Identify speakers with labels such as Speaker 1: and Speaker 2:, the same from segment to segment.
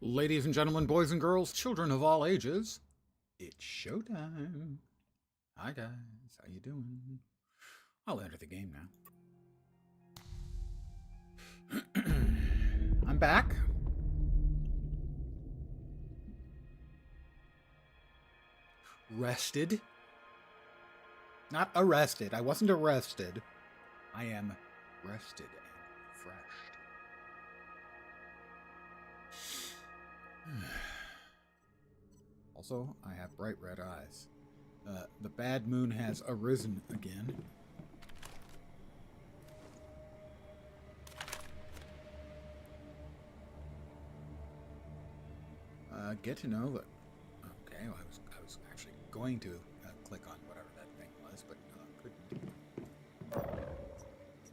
Speaker 1: Ladies and gentlemen, boys and girls, children of all ages, it's showtime. Hi guys, how you doing? I'll enter the game now. I'm back. Rested. Not arrested. I wasn't arrested. I am rested and refreshed. Also, I have bright red eyes. The bad moon has arisen again. Get to know that. Okay, well, I was actually going to click on whatever that thing was, but couldn't.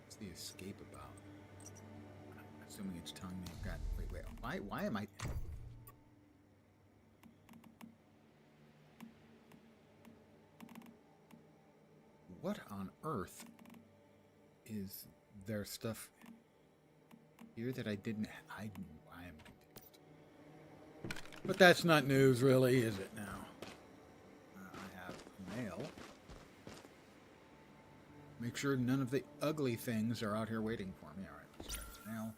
Speaker 1: What's the escape about? I'm assuming it's telling me I've got. Wait. Why am I? What on earth is there stuff here that I didn't? I am confused. But that's not news, really, is it now? I have mail. Make sure none of the ugly things are out here waiting for me. All right, let's start with mail.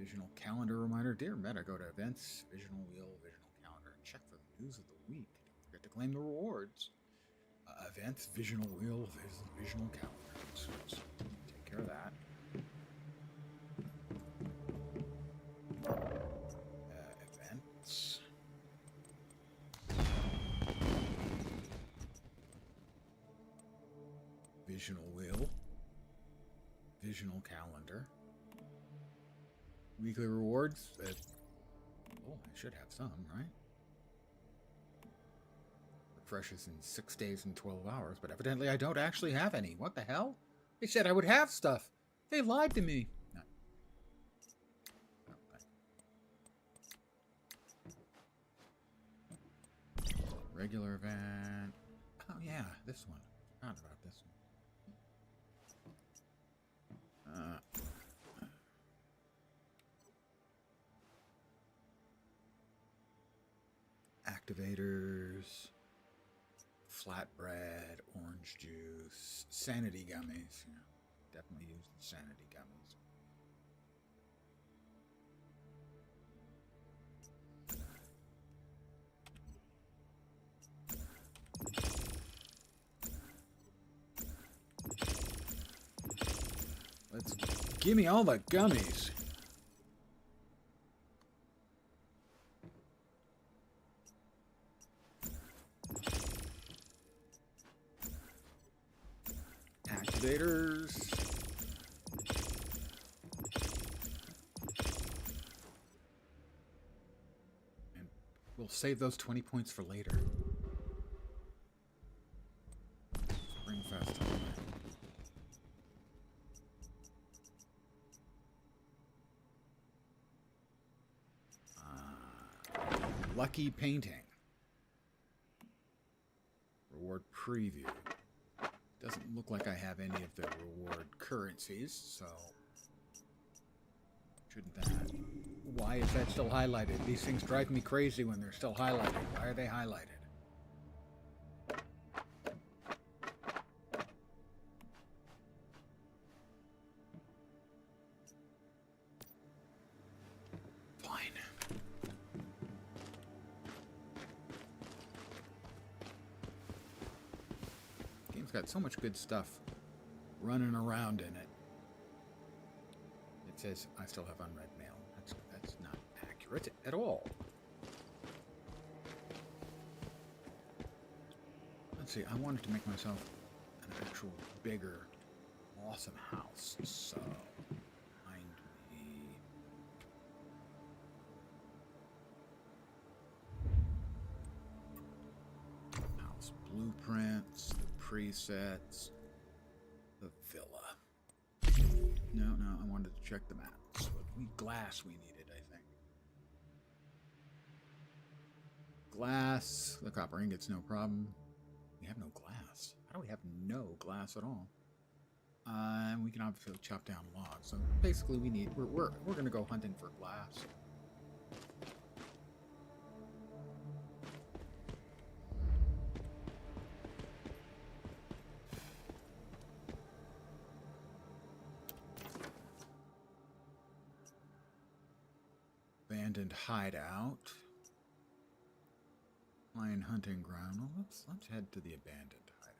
Speaker 1: Visional calendar reminder. Dear Meta, go to events, visional wheel, visional calendar, and check for the news of the week. Don't forget to claim the rewards. Events, visional wheel, visional calendar. Let's take care of that. Events. Visional wheel. Visional calendar. Weekly rewards. Oh, I should have some, right? Refreshes in 6 days and 12 hours, but evidently I don't actually have any. What the hell? They said I would have stuff. They lied to me. No. Regular event. Oh yeah, this one. Forgot about this one. Activators. Flatbread, orange juice, sanity gummies. Yeah, definitely use the sanity gummies. Let's give me all the gummies. Activators. And we'll save those 20 points for later. Spring Fest. Lucky painting. Reward preview. Doesn't look like I have any of the reward currencies, so shouldn't that? Why is that still highlighted? These things drive me crazy when they're still highlighted. Why are they highlighted? Fine. Game's got so much good stuff running around in it. It says I still have unread mail. That's not accurate at all. Let's see, I wanted to make myself an actual bigger, awesome house. So, find me. House blueprints, the presets, the villa. No, I wanted to check the maps. Glass we needed, I think. Glass, the copper ingots, no problem. We have no glass. How do we have no glass at all? And we can obviously chop down logs. So basically, we're going to go hunting for glass. Abandoned hideout. Lion hunting ground. Well, let's head to the abandoned hideout.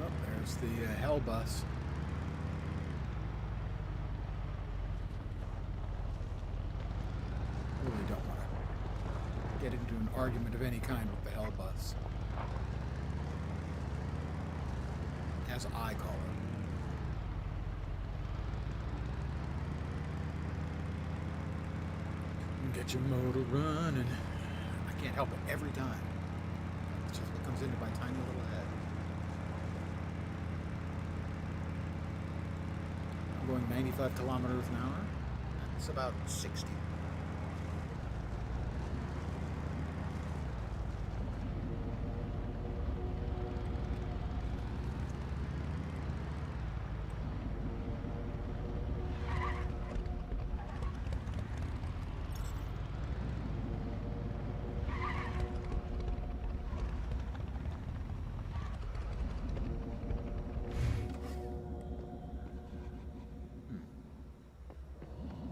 Speaker 1: Oh, there's the hell bus. Really don't want to get into an argument of any kind with the hell bus, as I call it. Get your motor running. I can't help it every time. It's just what comes into my tiny little head. I'm going 95 kilometers an hour. That's about 60.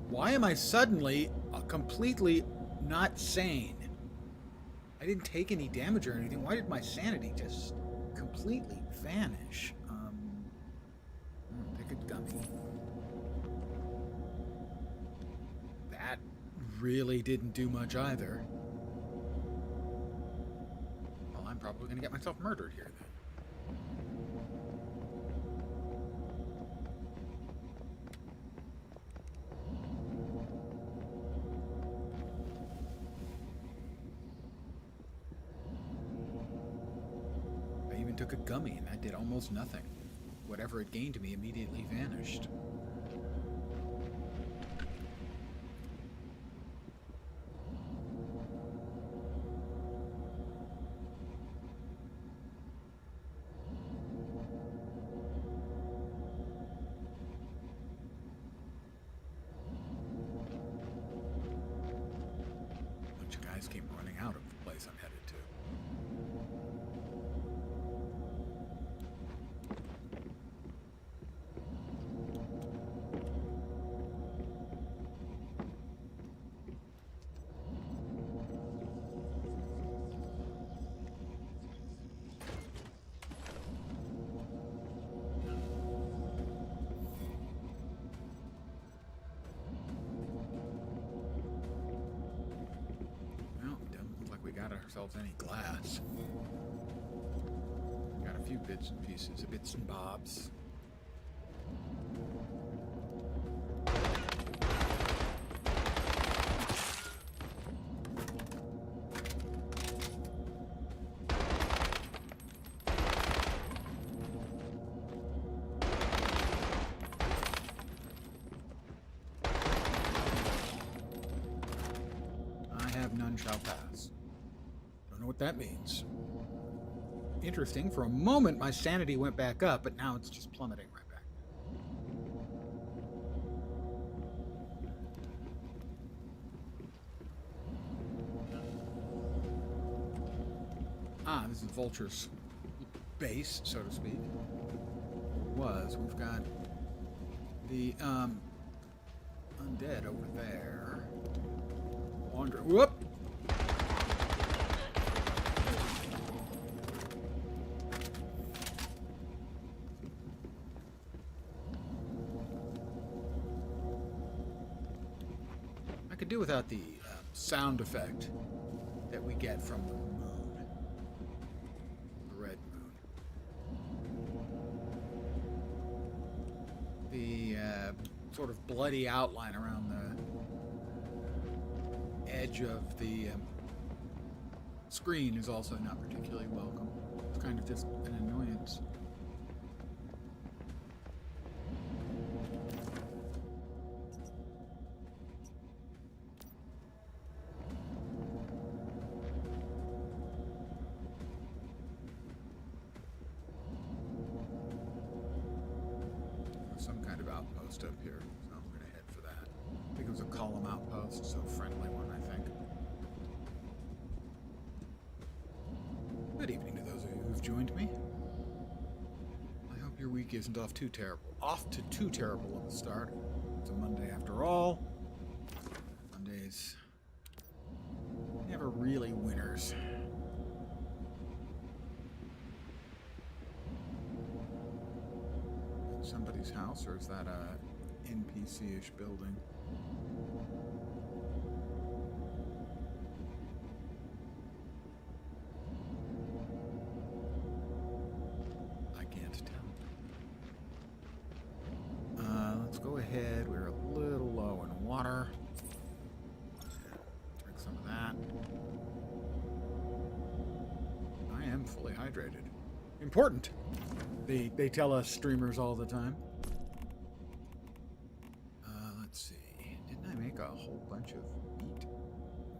Speaker 1: Why am I suddenly completely not sane? I didn't take any damage or anything. Why did my sanity just completely vanish? Pick a gummy. That really didn't do much either. Well, I'm probably going to get myself murdered here then. Took a gummy and that did almost nothing. Whatever it gained to me immediately vanished. A bunch of guys came running out of the place I'm headed to. Ourselves any glass. Got a few bits and pieces, bits and bobs. I have none shall pass. Don't know what that means. Interesting. For a moment, my sanity went back up, but now it's just plummeting right back. Ah, this is Vulture's base, so to speak. We've got the undead over there. Wander. Whoop! I could do without the sound effect that we get from the moon. The red moon. The sort of bloody outline around the edge of the screen is also not particularly welcome. It's kind of just an annoyance. outpost up here, so I'm going to head for that. I think it was a column outpost, so friendly one, I think. Good evening to those of you who've joined me. I hope your week isn't off to too terrible of a start. It's a Monday after all. Mondays never really winners. Somebody's house, or is that a NPC-ish building? I can't tell. Let's go ahead. We're a little low in water. Drink some of that. I am fully hydrated. Important. They tell us streamers all the time. Let's see. Didn't I make a whole bunch of meat?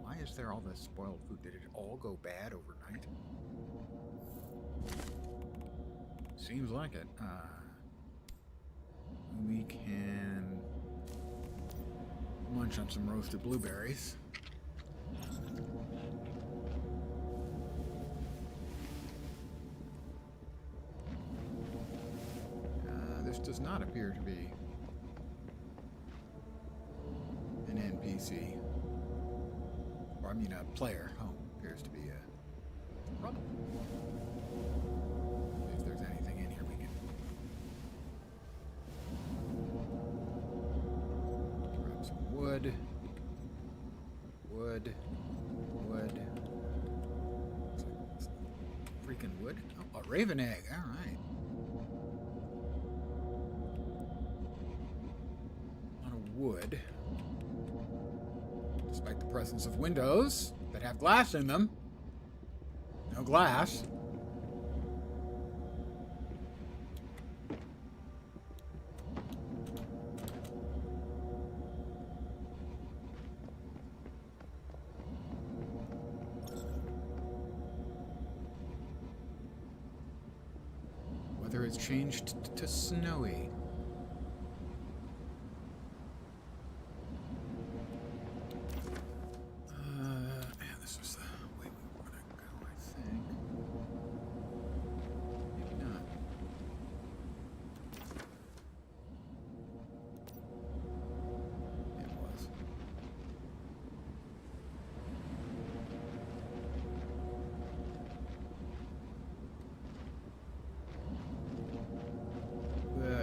Speaker 1: Why is there all this spoiled food? Did it all go bad overnight? Seems like it. We can munch on some roasted blueberries. This does not appear to be an NPC. Or, I mean, a player. Oh, appears to be a problem. If there's anything in here we can grab some wood. Wood. Freaking wood. Oh, a raven egg. All right. Wood, despite the presence of windows that have glass in them. No glass. Weather has changed to snowy.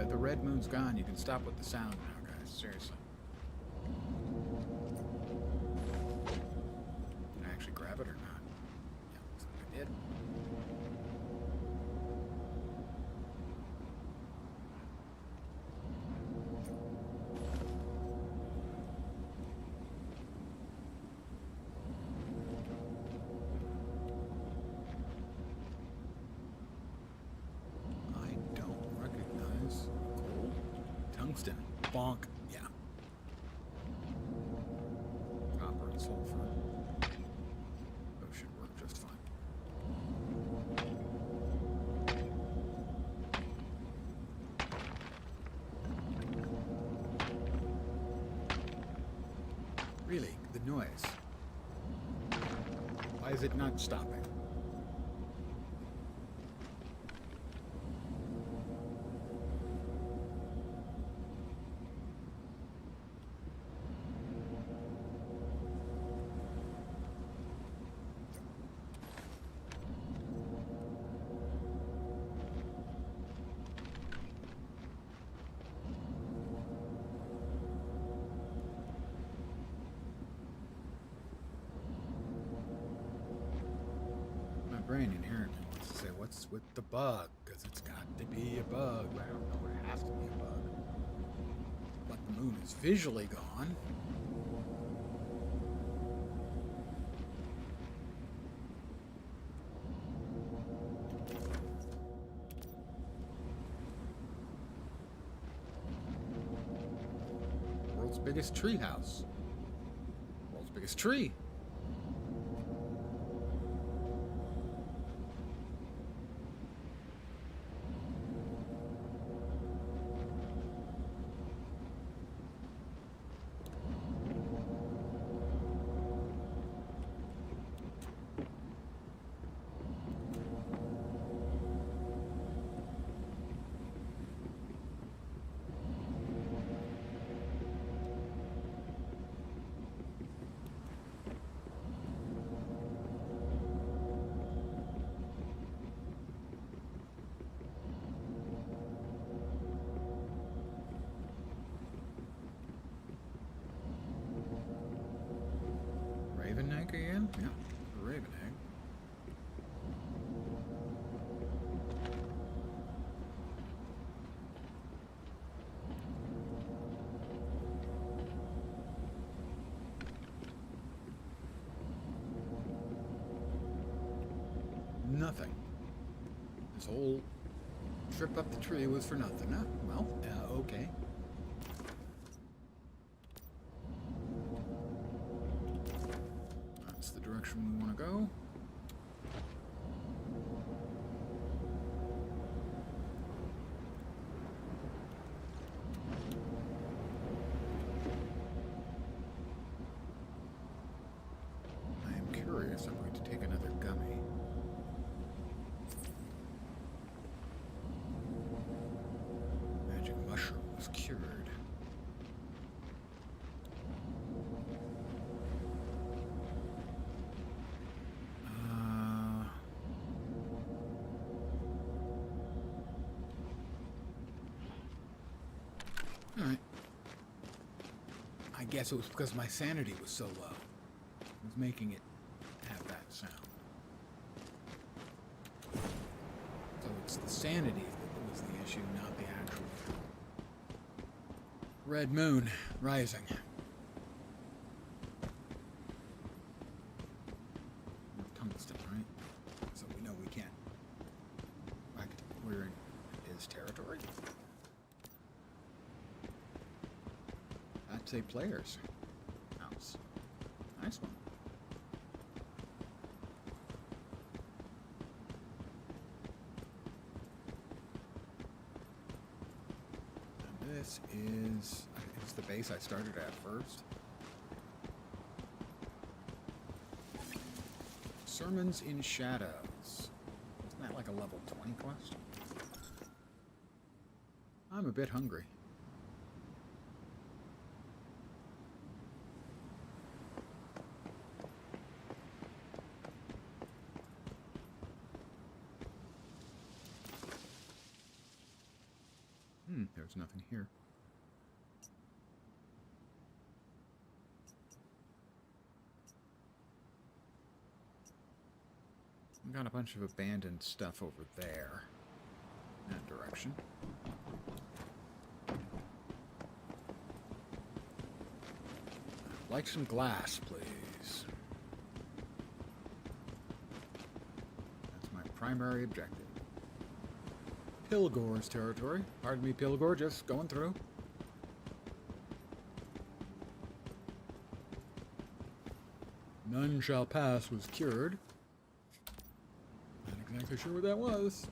Speaker 1: The red moon's gone. You can stop with the sound now, guys. Seriously. Did I actually grab it or not? Yeah, looks like I did. Bonk. Yeah. Copper and sulfur. Those should work just fine. Really? The noise. Why is it not stopping? Brain inherently wants to say, what's with the bug? Because it's got to be a bug. I don't know, it has to be a bug. But the moon is visually gone. World's biggest tree house. World's biggest tree. one. Yeah, a raven egg. Nothing. This whole trip up the tree was for nothing, huh? Well, okay. That's the direction we want to go. I am curious. I'm going to take another gummy. Magic mushroom was cured. Alright. I guess it was because my sanity was so low. It was making it have that sound. So it's the sanity that was the issue, not the actual red moon rising. Tungsten, right? So we know we can't. Like, we're in his territory. I'd say players. House. Nice one. And this is the base I started at first. Sermons in Shadows. Isn't that like a level 20 quest? I'm a bit hungry. There's nothing here. We got a bunch of abandoned stuff over there. In that direction. I'd like some glass, please. That's my primary objective. Pilgor's territory. Pardon me, Pilgor, just going through. None shall pass was cured. Not exactly sure what that was.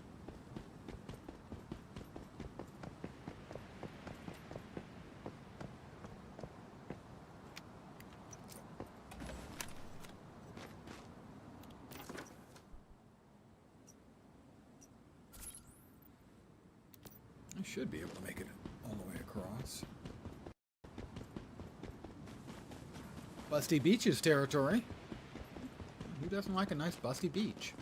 Speaker 1: I should be able to make it all the way across. Busty Beach's territory. Who doesn't like a nice busty beach?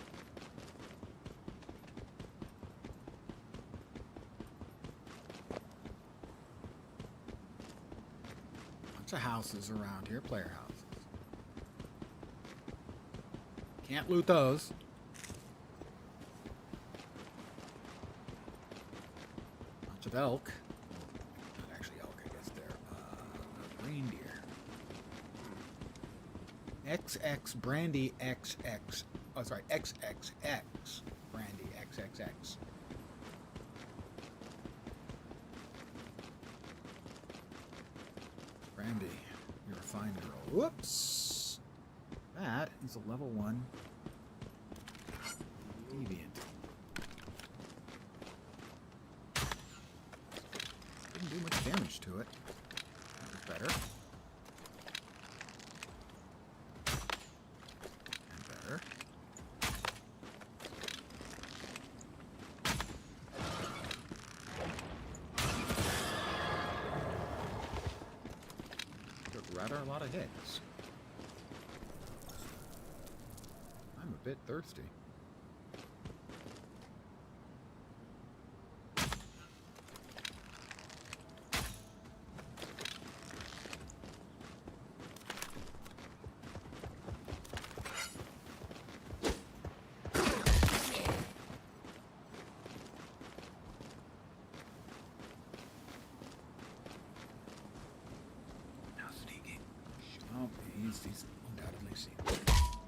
Speaker 1: Bunch of houses around here, player houses. Can't loot those. Of elk. Not actually elk, I guess they're reindeer. XX Brandy XX. Oh, sorry, XXX Brandy XXX. Brandy, you're a fine girl. Whoops! That is a level 1 deviant. Didn't do much damage to it. That was better. And better. Took rather a lot of hits. I'm a bit thirsty. He's undoubtedly seen.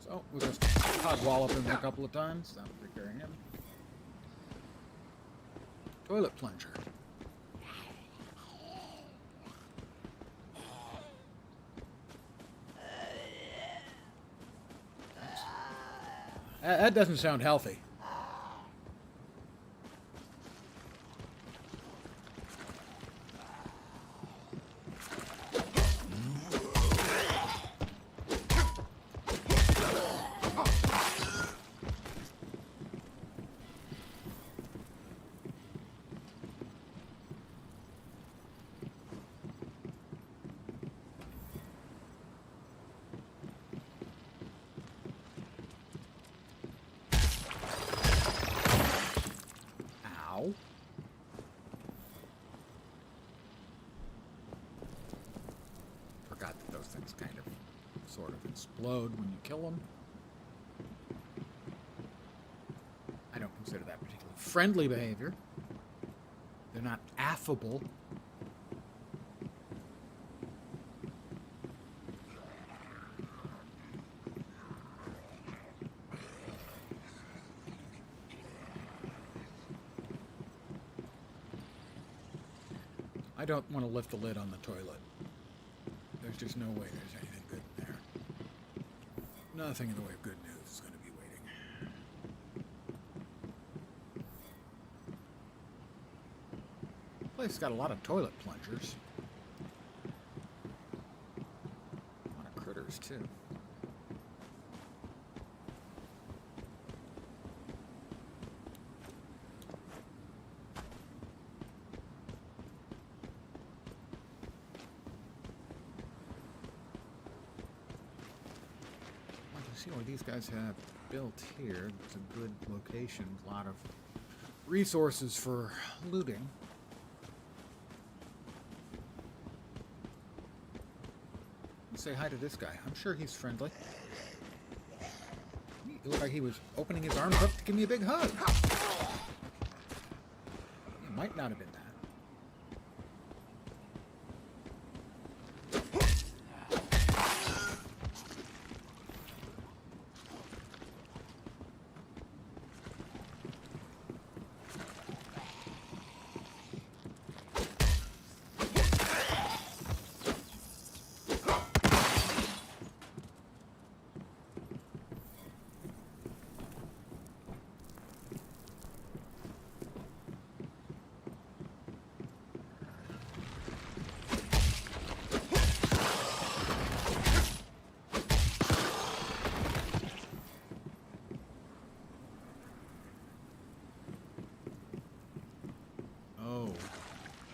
Speaker 1: So we'll just hot wallop him a couple of times. That'll take care of him. Toilet plunger. That doesn't sound healthy. Forgot that those things kind of sort of explode when you kill them. I don't consider that particularly friendly behavior. They're not affable. I don't want to lift the lid on the toilet. There's just no way there's anything good in there. Nothing in the way of good news is going to be waiting. The place has got a lot of toilet plungers. A lot of critters, too. See what these guys have built here. It's a good location, a lot of resources for looting. Let's say hi to this guy. I'm sure he's friendly. He looked like he was opening his arms up to give me a big hug. It might not have been that.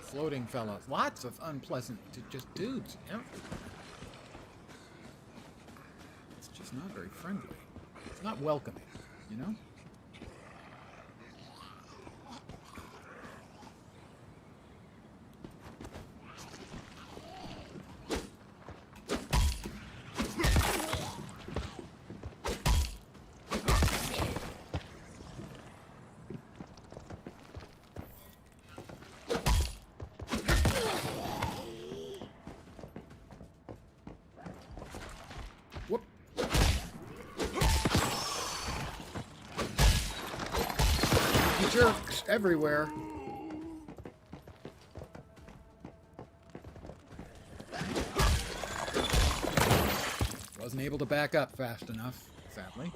Speaker 1: Floating fellas. Lots of unpleasant, just dudes. It's just not very friendly. It's not welcoming, you know? Whoop. You jerks everywhere. Wasn't able to back up fast enough, sadly.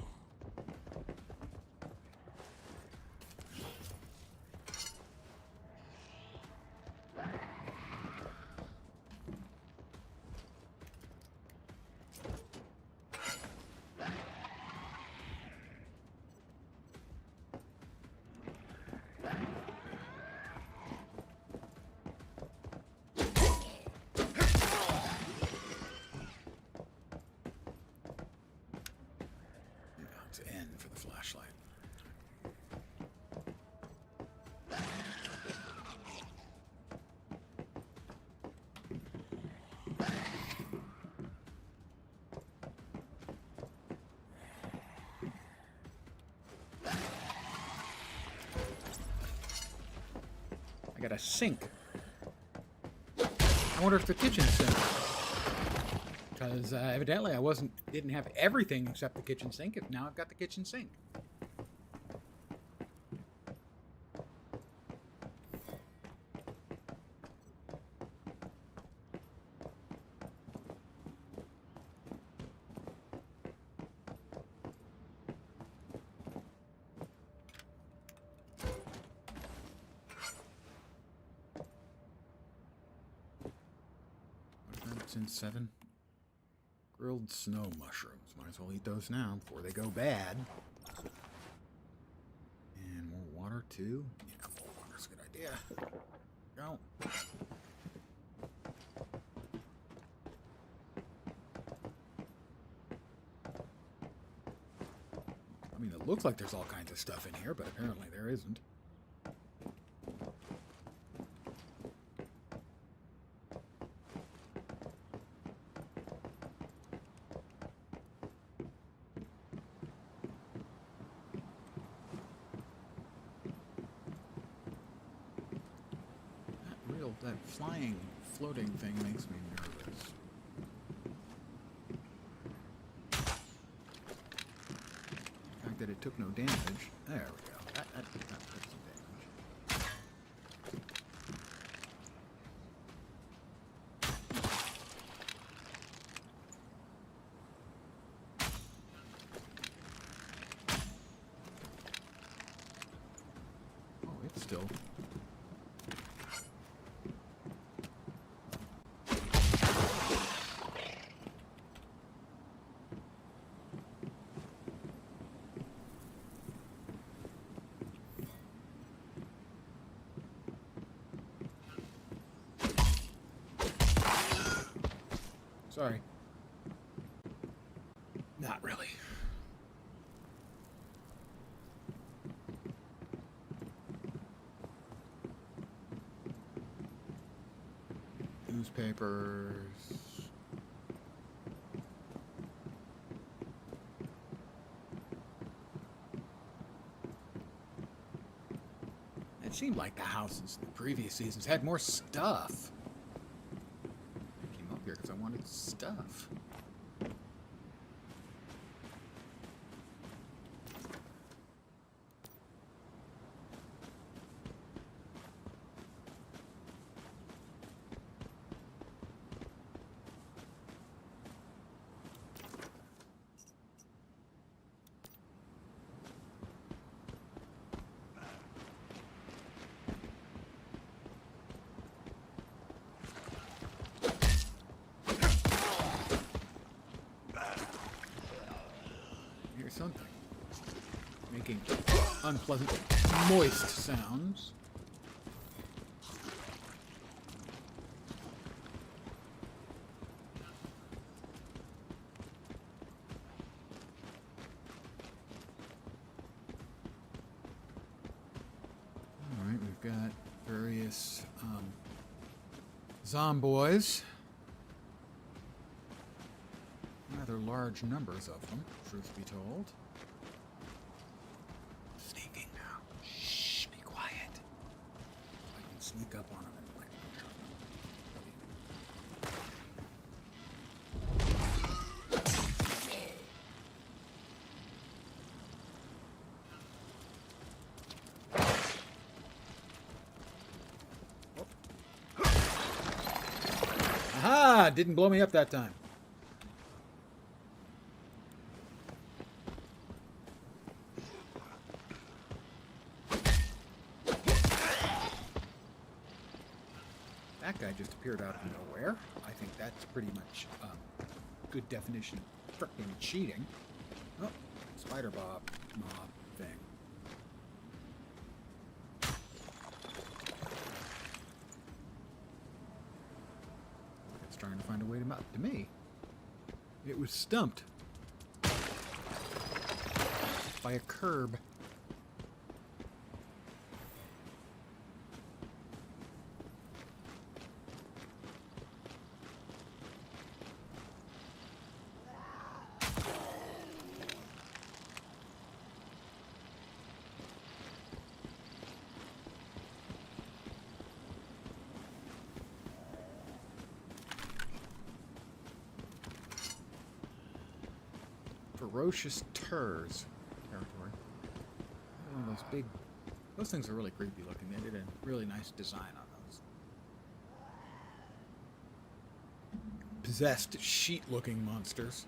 Speaker 1: N for the flashlight. I got a sink. I wonder if the kitchen sink because evidently I didn't have everything except the kitchen sink. Now I've got the kitchen sink. It's in 7. Grilled snow mushrooms. Might as well eat those now before they go bad. And more water too. Yeah, more water's a good idea. Go. I mean, it looks like there's all kinds of stuff in here, but apparently there isn't. That flying, floating thing makes me nervous. The fact that it took no damage. There we go. That took some damage. Oh, it's still... Sorry. Not really. Newspapers. It seemed like the houses in the previous seasons had more stuff. Here because I wanted stuff. Something making unpleasant, moist sounds. All right, we've got various zomboys. Rather large numbers of them, truth be told. Sneaking now. Shh, be quiet. I can sneak up on them and like Aha! Didn't blow me up that time. That guy just appeared out of nowhere. I think that's pretty much good definition of frickin' cheating. Oh, spider mob thing. It's trying to find a way to mount to me. It was stumped by a curb. ferocious Turs territory. One of those big... Those things are really creepy looking. They did a really nice design on those. Possessed sheet-looking monsters.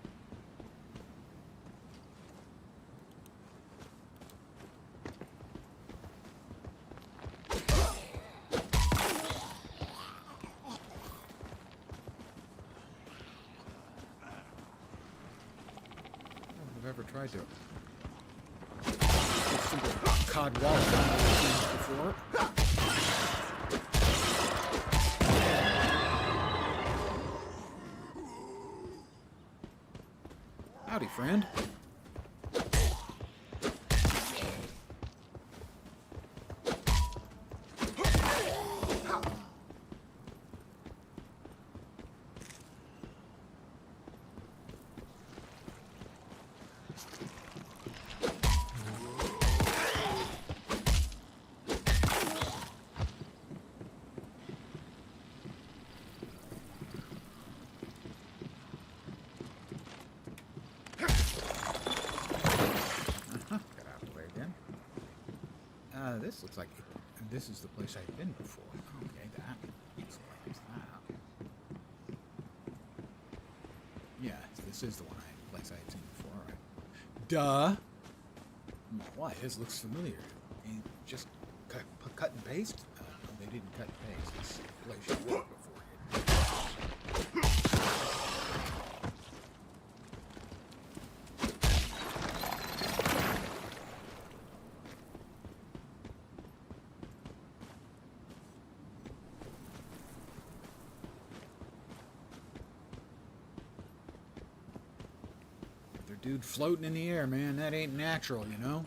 Speaker 1: Ever tried to get through the cod wall before. Howdy, friend. This looks like this is the place I've been before. Okay, that explains that. Yeah, this is the place I had seen before. Right? Duh. Why? His looks familiar. And just cut and paste? No, they didn't cut and paste. This place you worked before. Dude floating in the air, man. That ain't natural, you know?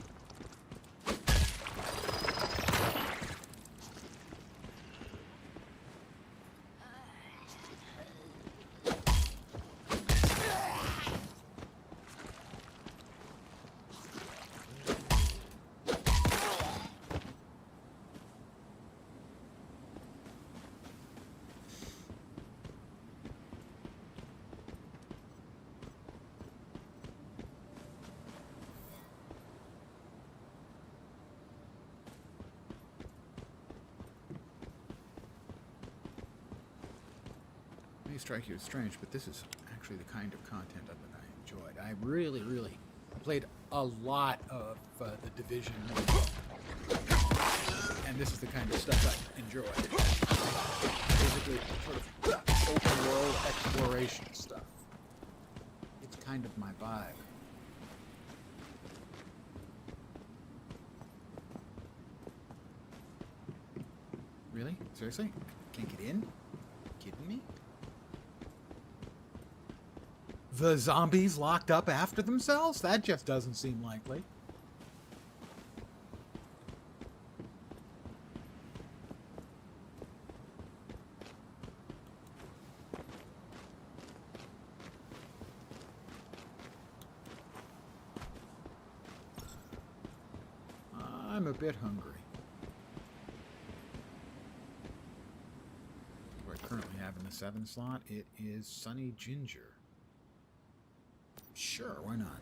Speaker 1: Strike you as strange, but this is actually the kind of content that I enjoyed. I really played a lot of the Division, and this is the kind of stuff I enjoyed. Basically, sort of open world exploration stuff. It's kind of my vibe. Really? Seriously? Can't get in? Kidding me? The zombies locked up after themselves? That just doesn't seem likely. I'm a bit hungry. What I currently have in the 7 slot, it is Sunny Ginger. Sure, why not?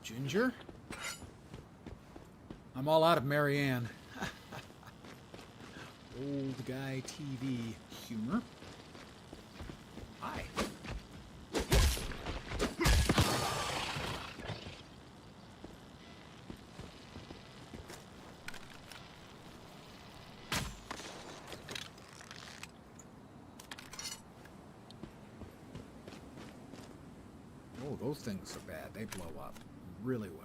Speaker 1: Ginger? I'm all out of Marianne. Old guy TV humor. Hi. Oh, those things are bad. They blow up really well.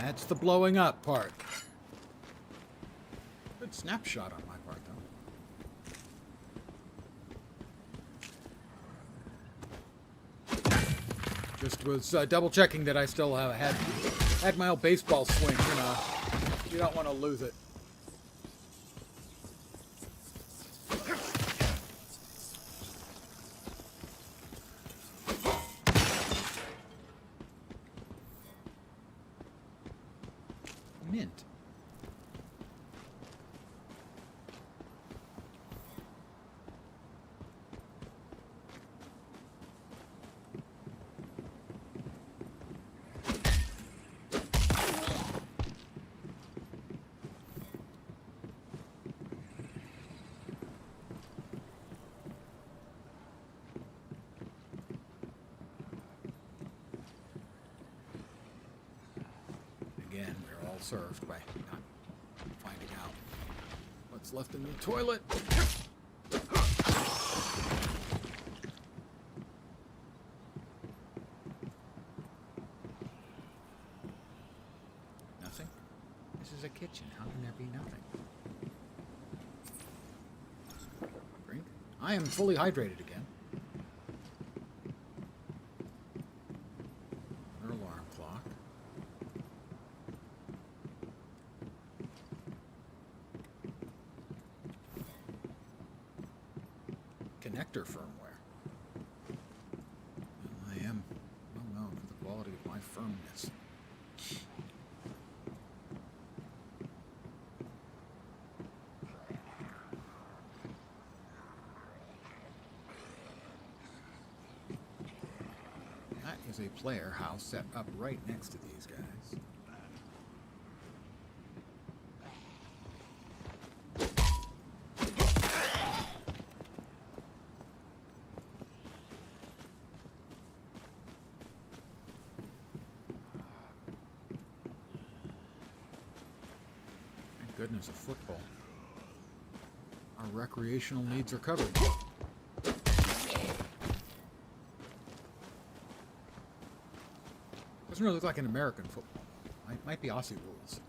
Speaker 1: That's the blowing up part. Good snapshot on my part, though. Just was double checking that I still had my old baseball swing. You know, you don't want to lose it. Mint. Again, we're all served by not finding out what's left in the toilet. Nothing? This is a kitchen. How can there be nothing? Drink? I am fully hydrated again. Another alarm clock. Connector firmware. Well, I am well known for the quality of my firmness. That is a player house set up right next to these guys. Goodness, of football. Our recreational needs are covered. Doesn't really look like an American football. Might be Aussie rules.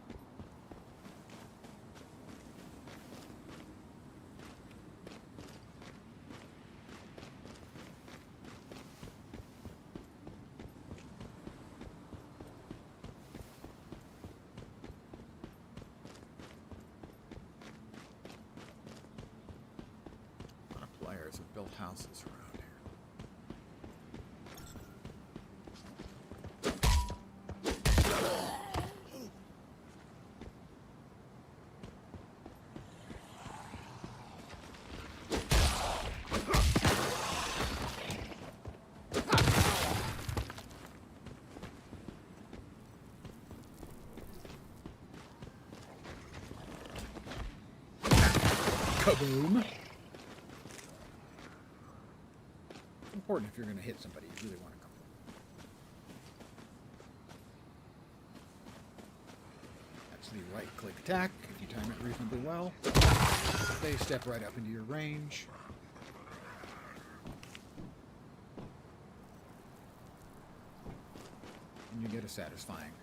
Speaker 1: Have built houses around here. Kaboom! Important if you're going to hit somebody, you really want to come. That's the right-click attack. If you time it reasonably well, they step right up into your range. And you get a satisfying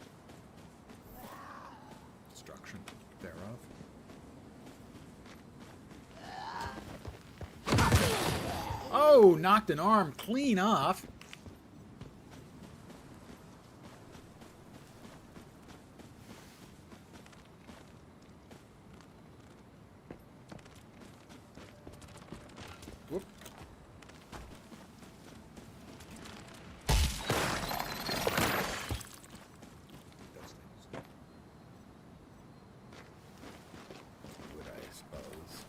Speaker 1: destruction thereof. Oh, knocked an arm clean off. Whoop. Would I suppose?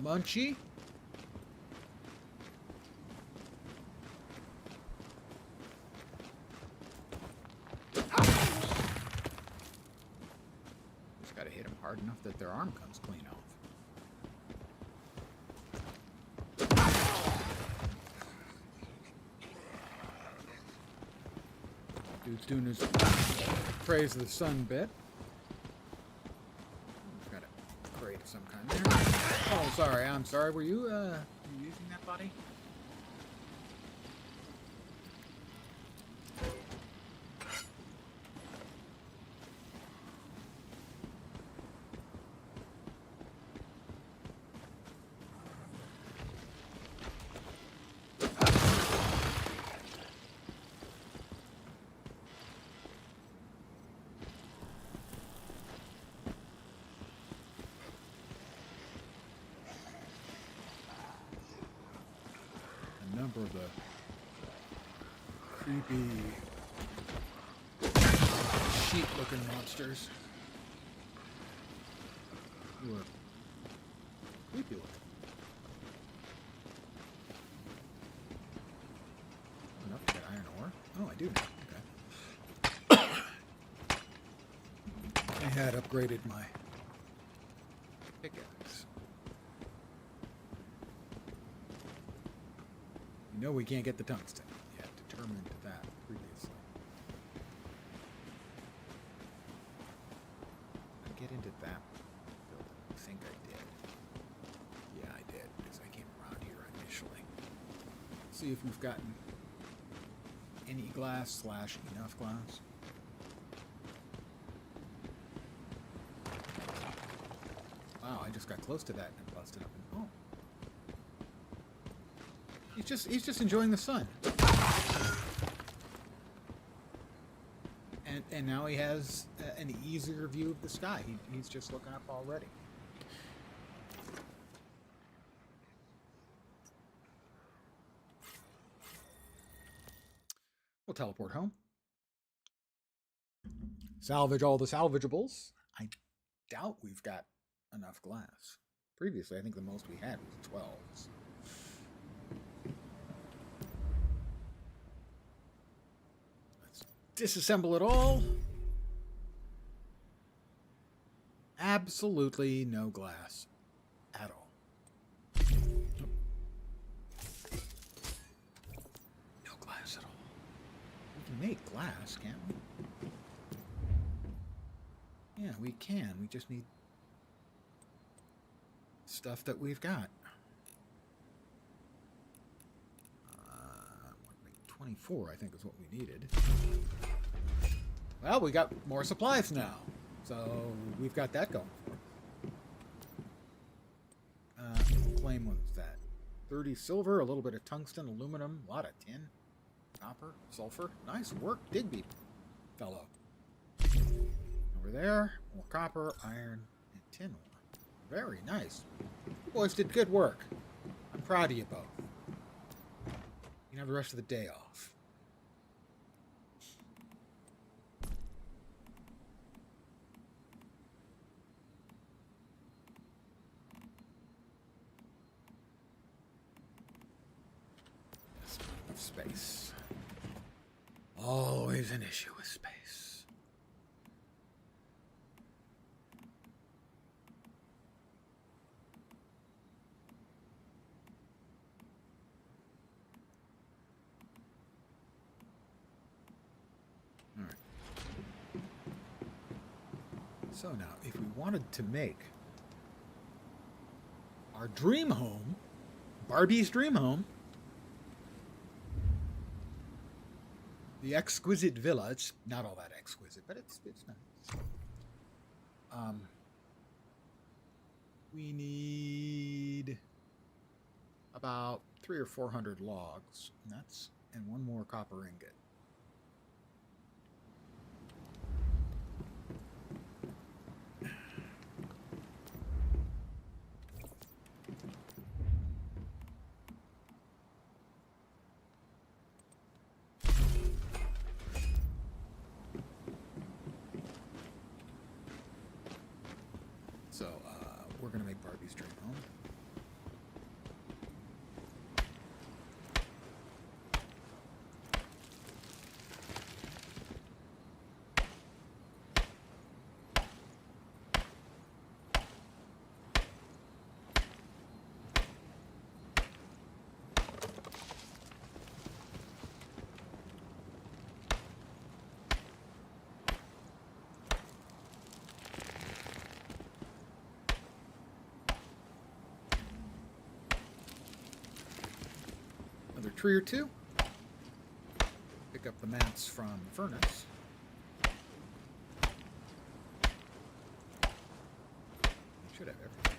Speaker 1: Munchie. Just gotta hit them hard enough that their arm comes clean off. Dude's doing his praise of the sun bit. Got a crate of some kind there. Oh, sorry. I'm sorry. Were you using that body? of the creepy sheep-looking monsters who are creepy looking. Enough to get iron ore. Oh, I do now. Okay. I had upgraded my pickaxe. You know we can't get the tungsten. You had determined that previously. Did I get into that building? I think I did. Yeah, I did, because I came around here initially. See if we've gotten any glass / enough glass. Wow, I just got close to that and busted up. And, oh. He's just enjoying the sun. And now he has an easier view of the sky. He's just looking up already. We'll teleport home. Salvage all the salvageables. I doubt we've got enough glass. Previously, I think the most we had was 12. Let's disassemble it all. Absolutely no glass at all. Nope. No glass at all. We can make glass, can't we? Yeah, we can. We just need stuff that we've got. 24, I think, is what we needed. Well, we got more supplies now, so we've got that going for us. Claim what was that? 30 silver, a little bit of tungsten, aluminum, a lot of tin, copper, sulfur. Nice work, Digby, fellow. Over there, more copper, iron, and tin ore. Very nice. You boys did good work. I'm proud of you both. You can have the rest of the day off. Yes, of space. Always an issue with space. So now, if we wanted to make our dream home, Barbie's dream home, the exquisite villa, it's not all that exquisite, but it's nice. We need about 300 or 400 logs, and one more copper ingot. So, we're going to make Barbie's dream home. Tree or two. Pick up the mats from the furnace. We should have everything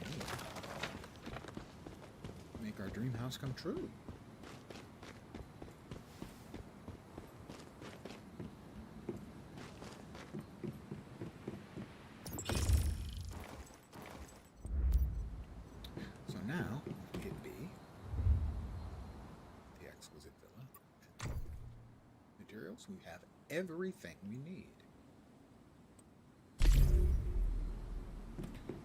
Speaker 1: we need. Make our dream house come true. So now, hit B. The exquisite everything we need.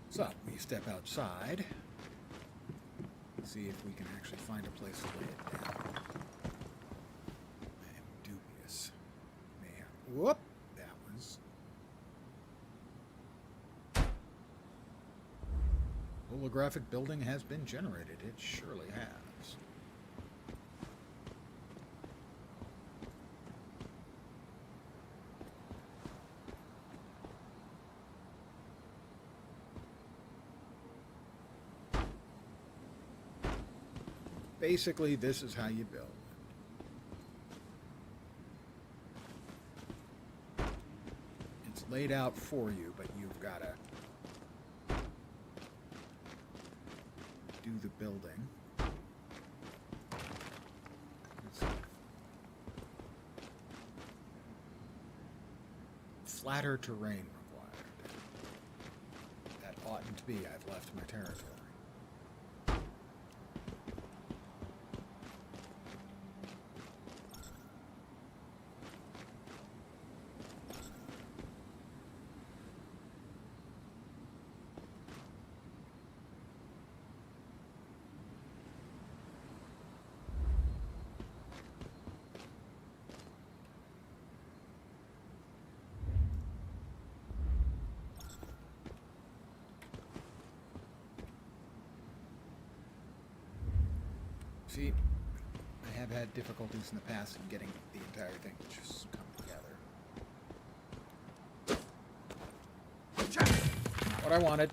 Speaker 1: So, we step outside, see if we can actually find a place to lay it down. I am dubious. Man, whoop! That was... Holographic building has been generated. It surely has. Basically, this is how you build. It's laid out for you, but you've got to do the building. Flatter terrain required. That oughtn't to be. I've left my territory. See, I have had difficulties in the past in getting the entire thing to just come together. What I wanted.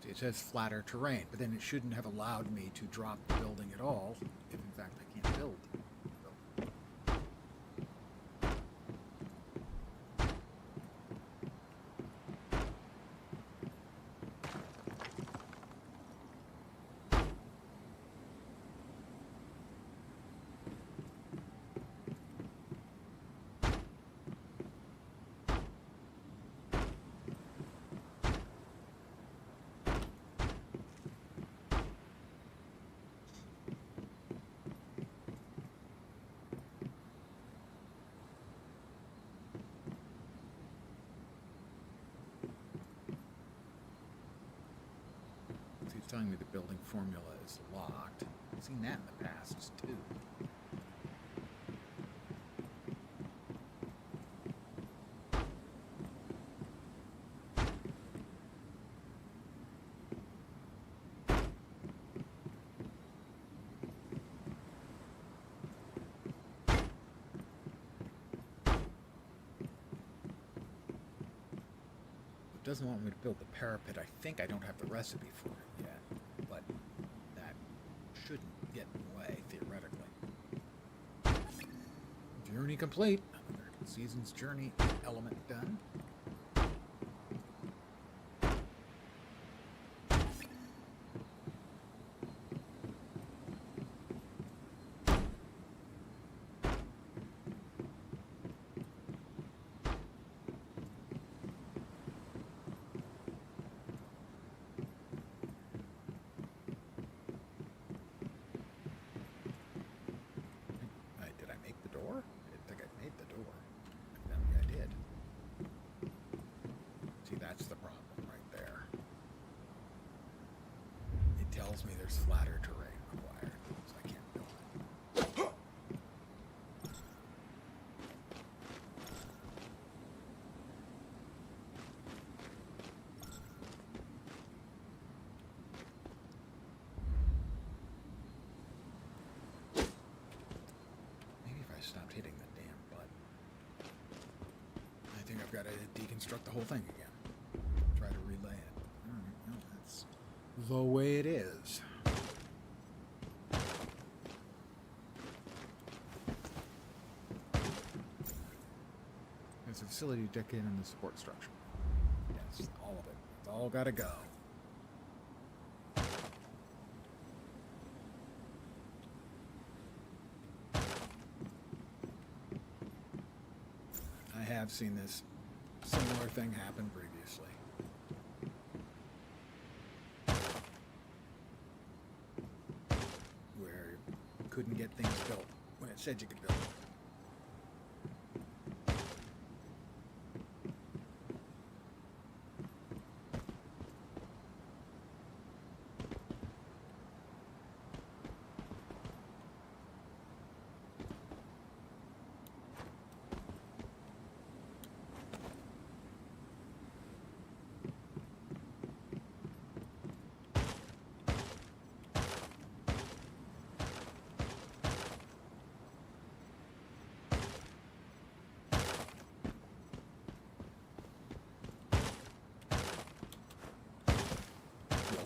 Speaker 1: It says flatter terrain, but then it shouldn't have allowed me to drop the building at all, if in fact I can't build. Telling me the building formula is locked. I've seen that in the past, too. It doesn't want me to build the parapet. I think I don't have the recipe for it yet. But that shouldn't get in the way, theoretically. Journey complete. Another season's journey element done. Tells me there's flatter terrain required, so I can't build it. Maybe if I stopped hitting the damn button. I think I've got to deconstruct the whole thing again. Try to relay it. Alright, well, that's the way it is. There's a facility dedicated in the support structure. Yes, all of it. It's all gotta go. have seen this similar thing happen previously. Where you couldn't get things built when it said you could build.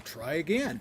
Speaker 1: Try again.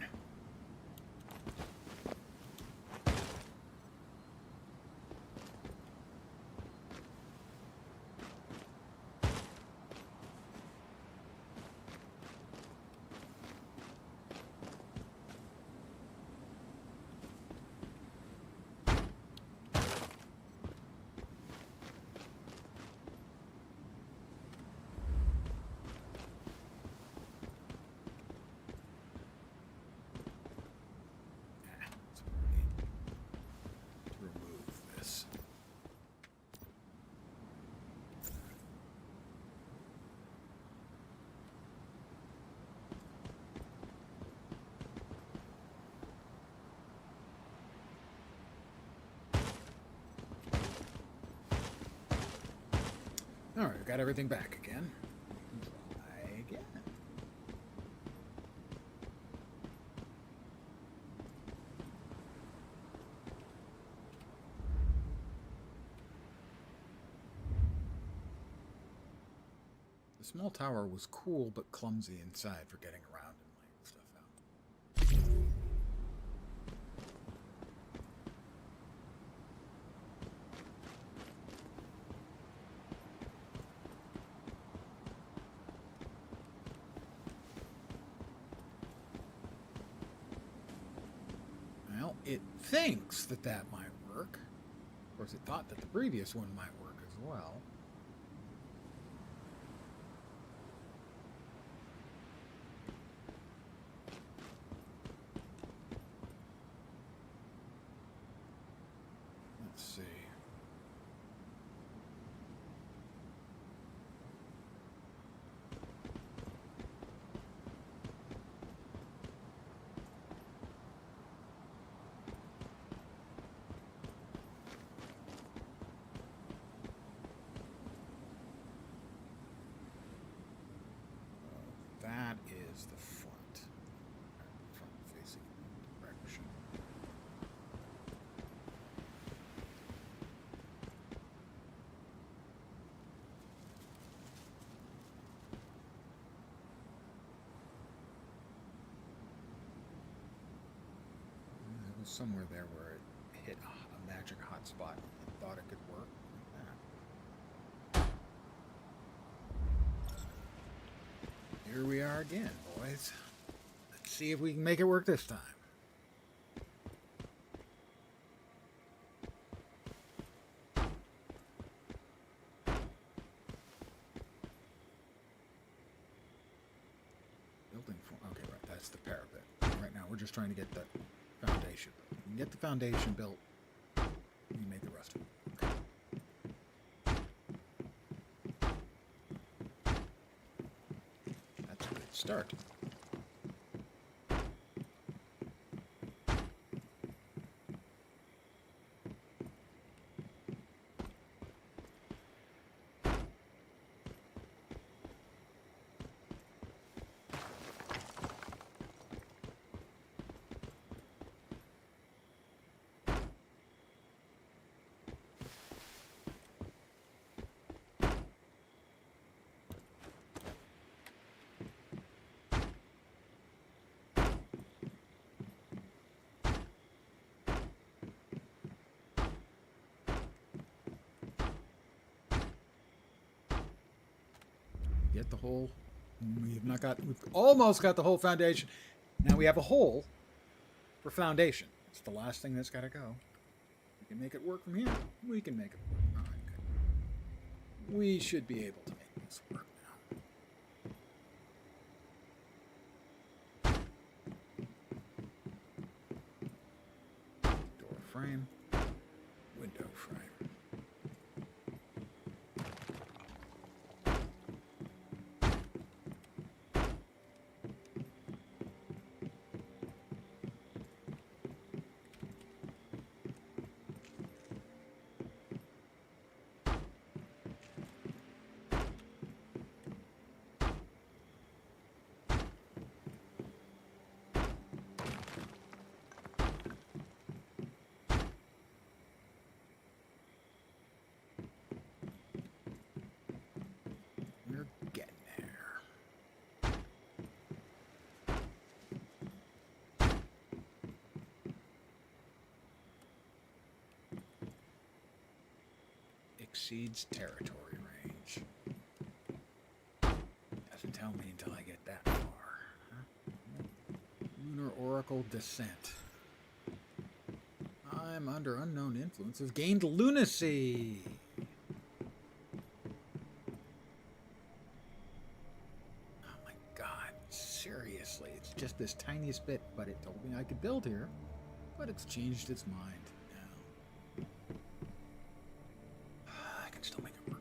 Speaker 1: Alright, I've got everything back again. Try again. The small tower was cool but clumsy inside for getting around and laying stuff out. Well, it thinks that that might work. Of course, it thought that the previous one might work as well. Let's see. That is the front facing direction. There was somewhere there where it hit a magic hotspot and thought it could work like that. Here we are again, boys. Let's see if we can make it work this time. Building form. Okay, right. That's the parapet. Right now, we're just trying to get the foundation. If we can get the foundation built, we can make the rest of it. That's a good start. Get the whole. We've almost got the whole foundation. Now we have a hole for foundation. It's the last thing that's got to go. We can make it work from here. We can make it work. All right, good. We should be able to make this work now. Door frame, window frame. We're getting there. Exceeds territory range. Doesn't tell me until I get that far. Huh? Lunar Oracle Descent. I'm under unknown influences. Gained lunacy. Oh my god, seriously. It's just this tiniest bit, but it told me I could build here. But it's changed its mind now. I can still make it work.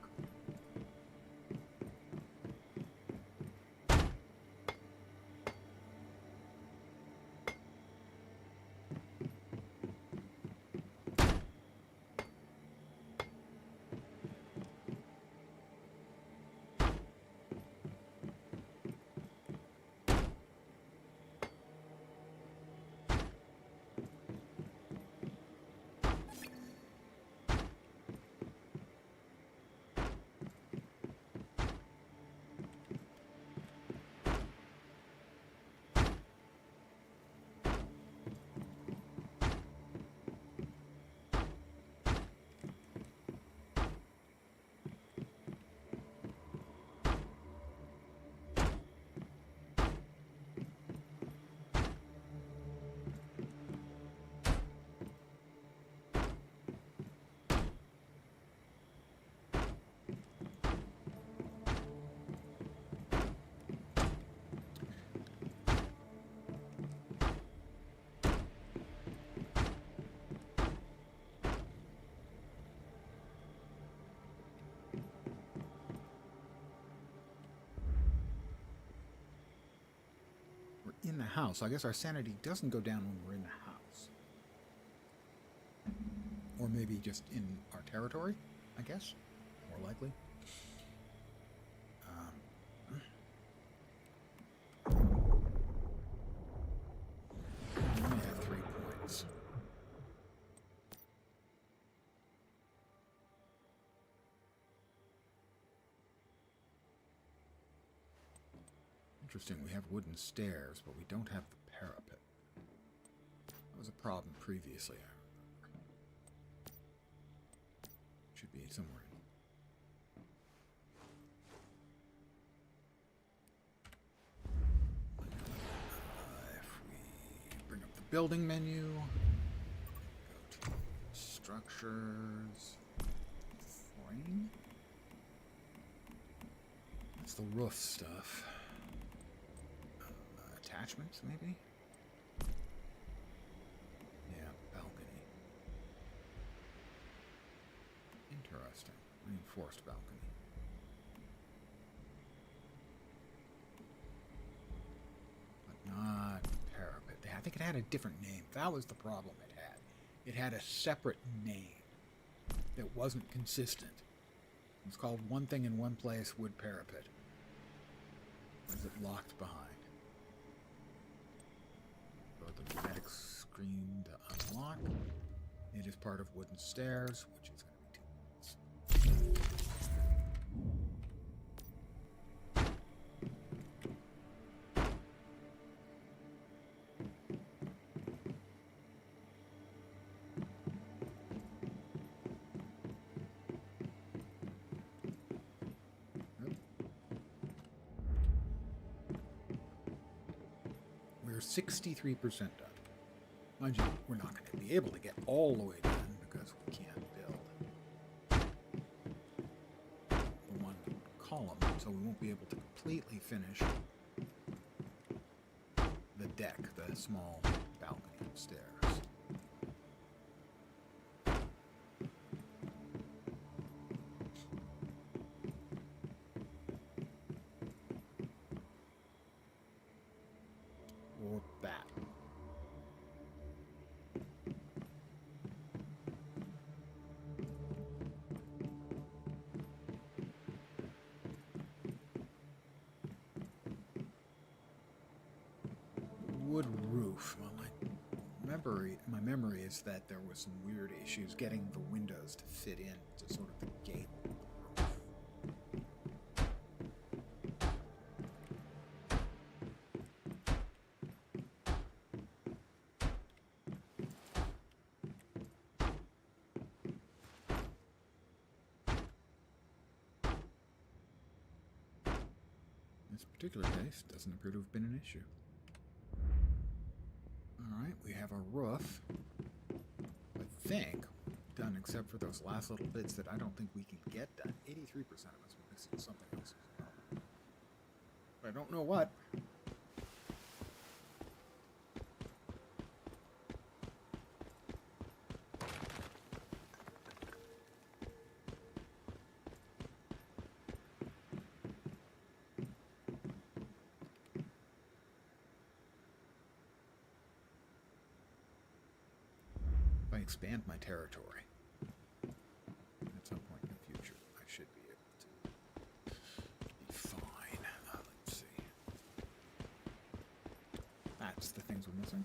Speaker 1: In the house. I guess our sanity doesn't go down when we're in the house. Or maybe just in our territory, I guess. More likely. We only have 3 points. Interesting, we have wooden stairs, but we don't have the parapet. That was a problem previously, I remember. Should be somewhere in. If we bring up the building menu, go to structures, frame. That's the roof stuff. Attachments, maybe? Yeah, balcony. Interesting. Reinforced balcony. But not parapet. I think it had a different name. That was the problem it had. It had a separate name that wasn't consistent. It was called one thing in one place, wood parapet. Was it locked behind? The pneumatic screen to unlock. It is part of wooden stairs, which is going to be 2 minutes. We're 63% done. Mind you, we're not going to be able to get all the way done because we can't build. column, so we won't be able to completely finish the deck, the small balcony upstairs. Or that. Wood roof. Well, my memory is that there was some weird issues getting the windows to fit in to sort of the gable. This particular case doesn't appear to have been an issue. Alright, we have a roof. I think done except for those last little bits that I don't think we can get done. 83% of us are missing something else as well. But I don't know what. If I expand my territory at some point in the future, I should be able to be fine. Let's see. That's the things we're missing.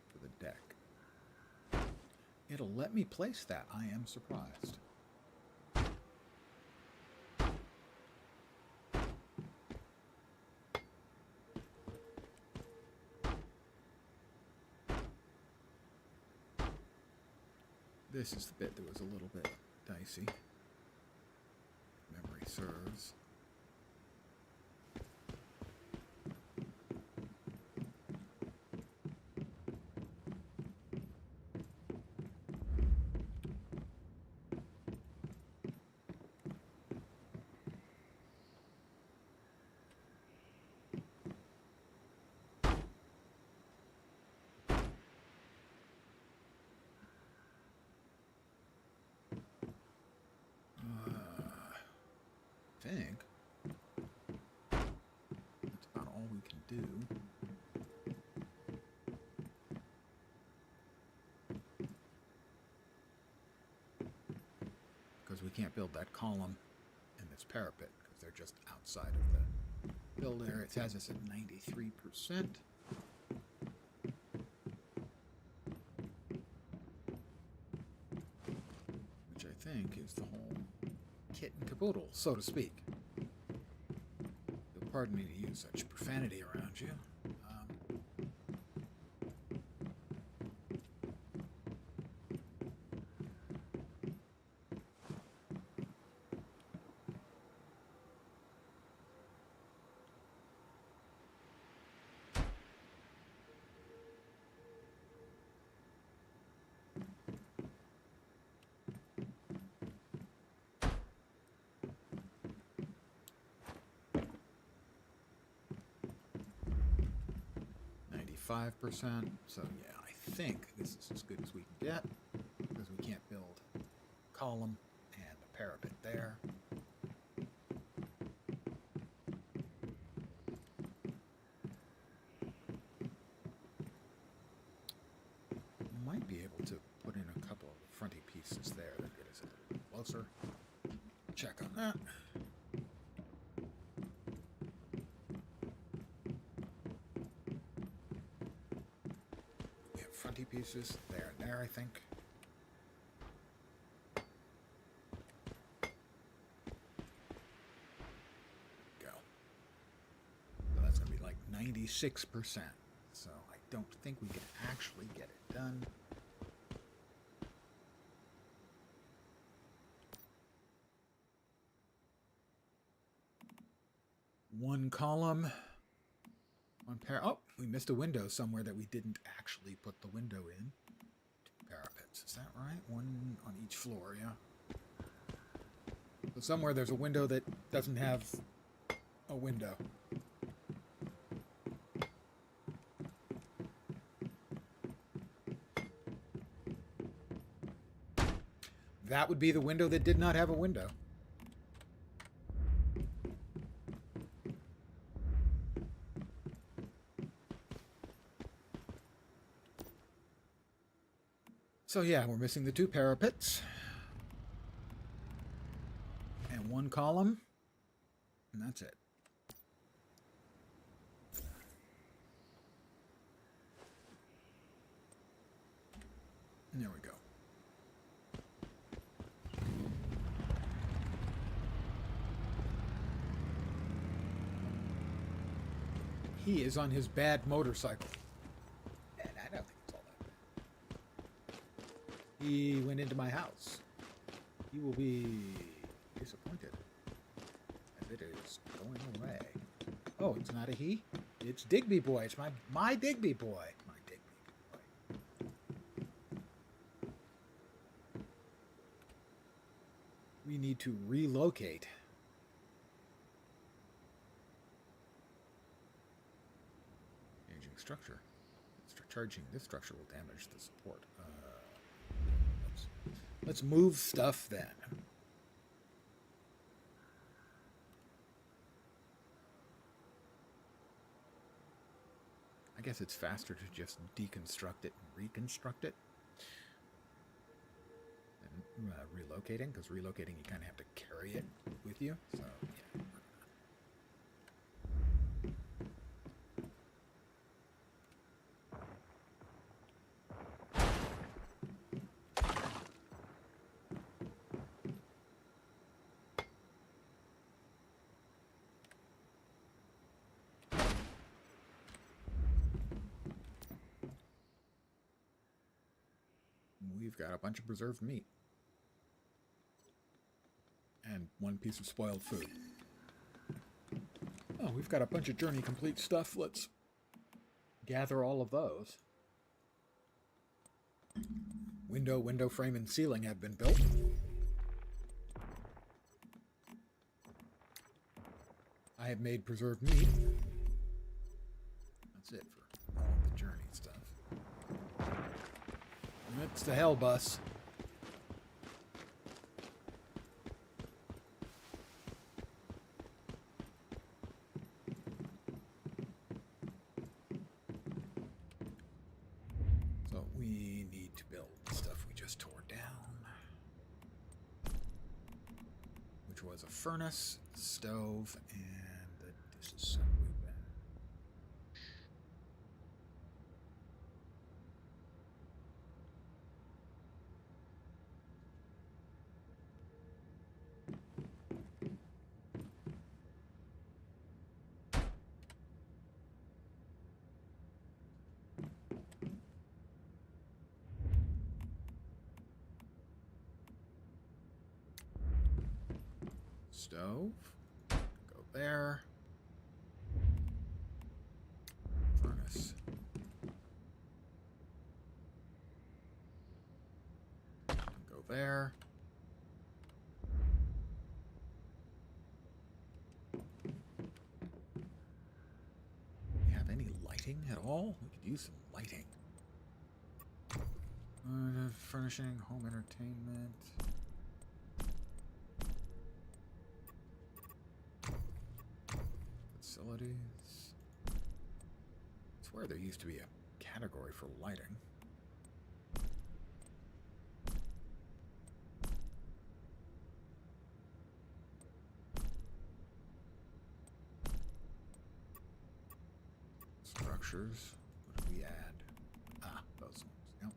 Speaker 1: For the deck. It'll let me place that. I am surprised. This is the bit that was a little bit dicey. Memory serves. I think that's about all we can do. Because we can't build that column and this parapet because they're just outside of the build area. It has us at 93%. Which I think is the whole kit and caboodle, so to speak. You'll pardon me to use such profanity around you. .5%, so yeah, I think this is as good as we can get, because we can't build a column and a parapet there. Might be able to put in a couple of fronty pieces there that get us a little closer. Check on that. Fronty pieces there and there, I think. Go. So that's going to be like 96%. So I don't think we can actually get it done. One column Oh, we missed a window somewhere that we didn't actually put the window in. 2 parapets. Is that right? 1 on each floor, yeah. So somewhere there's a window that doesn't have a window. That would be the window that did not have a window. So yeah, we're missing the 2 parapets. And 1 column. And that's it. And there we go. He is on his bad motorcycle. And I don't think it's all that bad. He went into my house. He will be disappointed, as it is going away. Oh, it's not a he? It's Digby Boy. It's my Digby Boy. My Digby Boy. We need to relocate. Changing structure. Charging this structure will damage the support. Let's move stuff then. I guess it's faster to just deconstruct it and reconstruct it than relocating, because relocating you kind of have to carry it with you. So yeah. We've got a bunch of preserved meat. And 1 piece of spoiled food. Oh, we've got a bunch of journey complete stuff. Let's gather all of those. Window frame, and ceiling have been built. I have made preserved meat. That's it for all of the journey stuff. It's the hell bus. So we need to build the stuff we just tore down, which was a furnace, stove, and the disassembly bench. Stove, go there. Furnace. Go there. You have any lighting at all? We could use some lighting. Furnishing, home entertainment. Facilities. I swear there used to be a category for lighting. Structures. What do we add? Ah, those ones. Yep.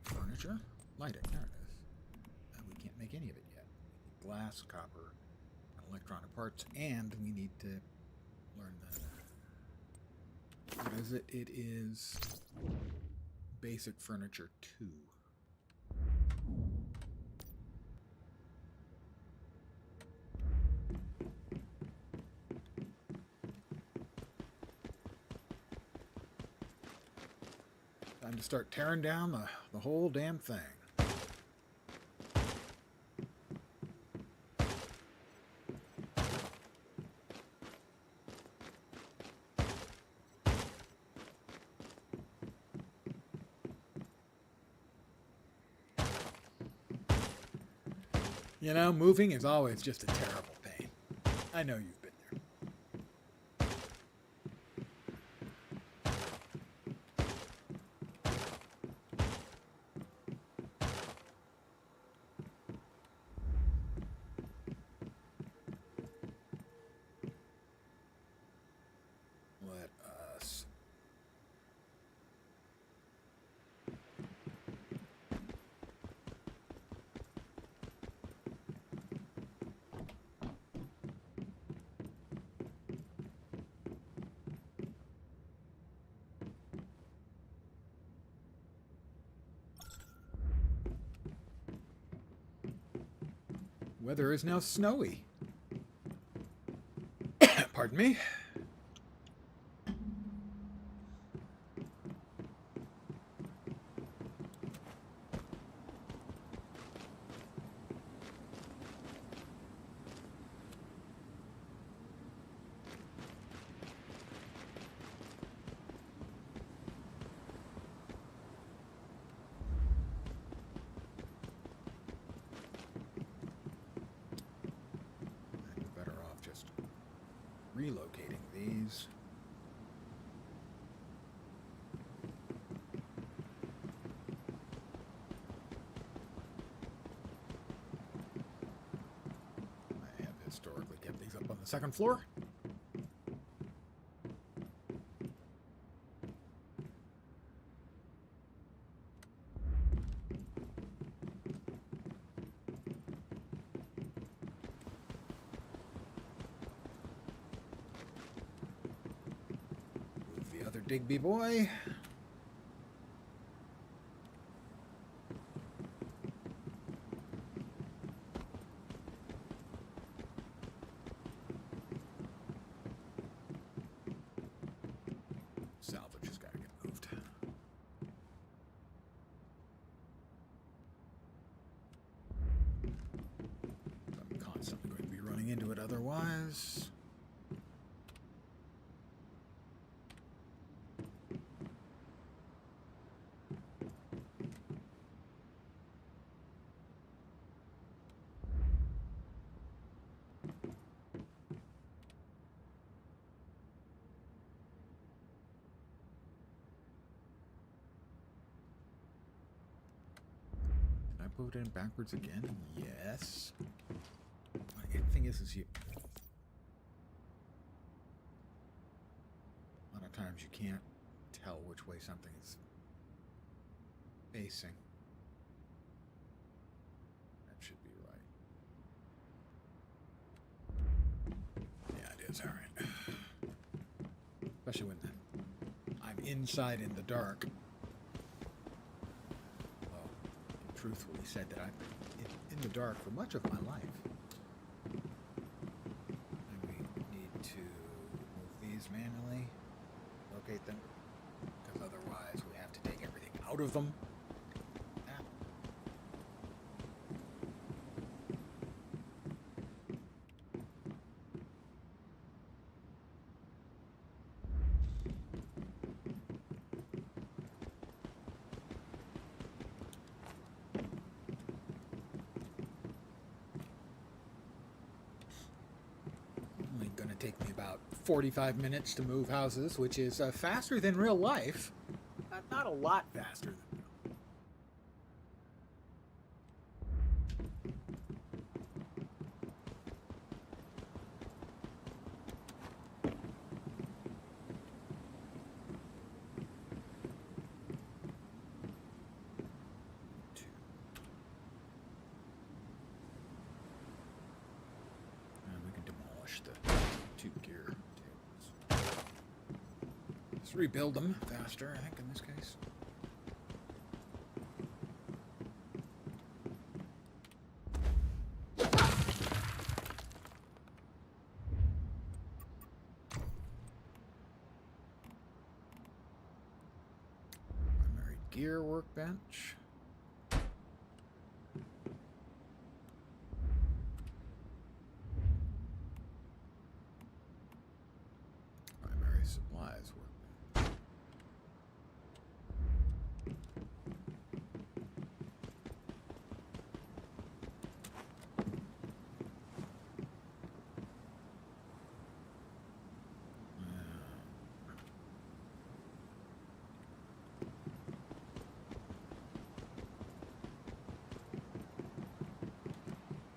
Speaker 1: Furniture. Lighting. There it is. We can't make any of it yet. We need glass, copper, electronic parts, and we need to learn the... What is it? It is basic furniture 2. Time to start tearing down the whole damn thing. You know, moving is always just a terrible pain. I know you've been there. Let us... Weather is now snowy. Pardon me. Relocating these. I have historically kept these up on the second floor. Digby boy. Salvage has got to get moved. I'm constantly going to be running into it otherwise. Put it in backwards again? Yes. The thing is you... A lot of times you can't tell which way something is facing. That should be right. Yeah, it is. All right. Especially when I'm inside in the dark. Truthfully said that I've been in the dark for much of my life. And we need to move these manually, locate them, because otherwise we have to take everything out of them. Take me about 45 minutes to move houses, which is faster than real life. Not a lot faster than rebuild them faster, I think, in this case. Primary gear workbench. Primary supplies workbench.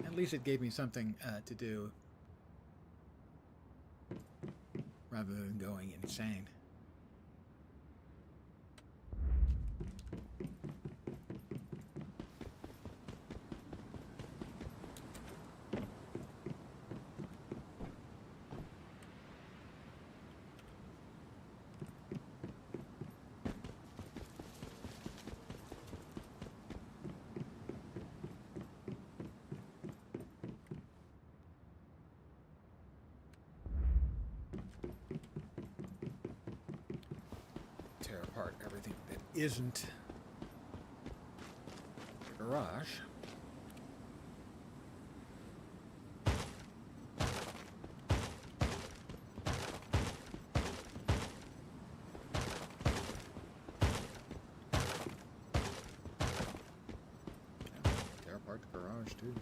Speaker 1: At least it gave me something to do rather than going insane. Tear apart everything that isn't the garage. Tear apart the garage too.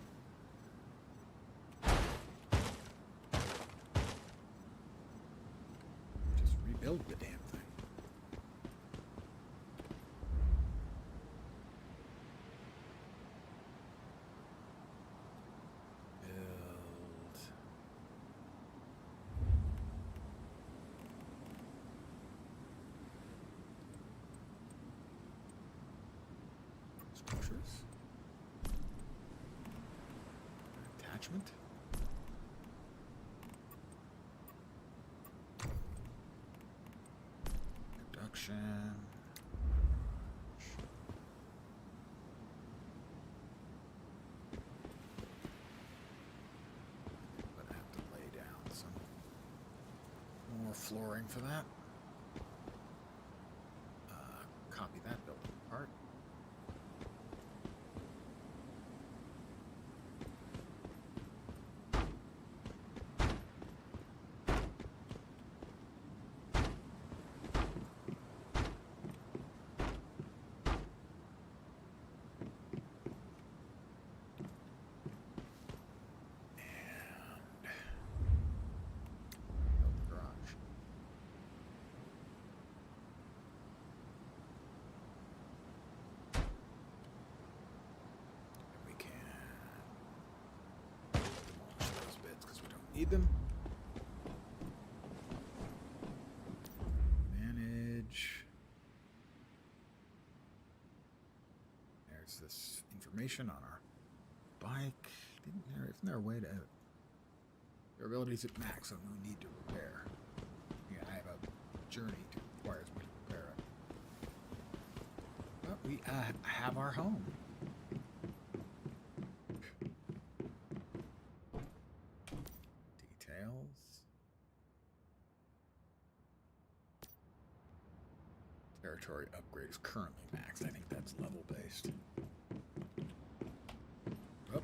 Speaker 1: Just rebuild the damn thing. Structures. Attachment. Production. Gonna have to lay down some more flooring for that. Copy that building part. Need them. Manage. There's this information on our bike. Isn't there a way to... Durability's at max, so no need to repair. Yeah, I have a journey that requires me to repair it. But we have our home. Territory upgrade is currently maxed. I think that's level based. Oh.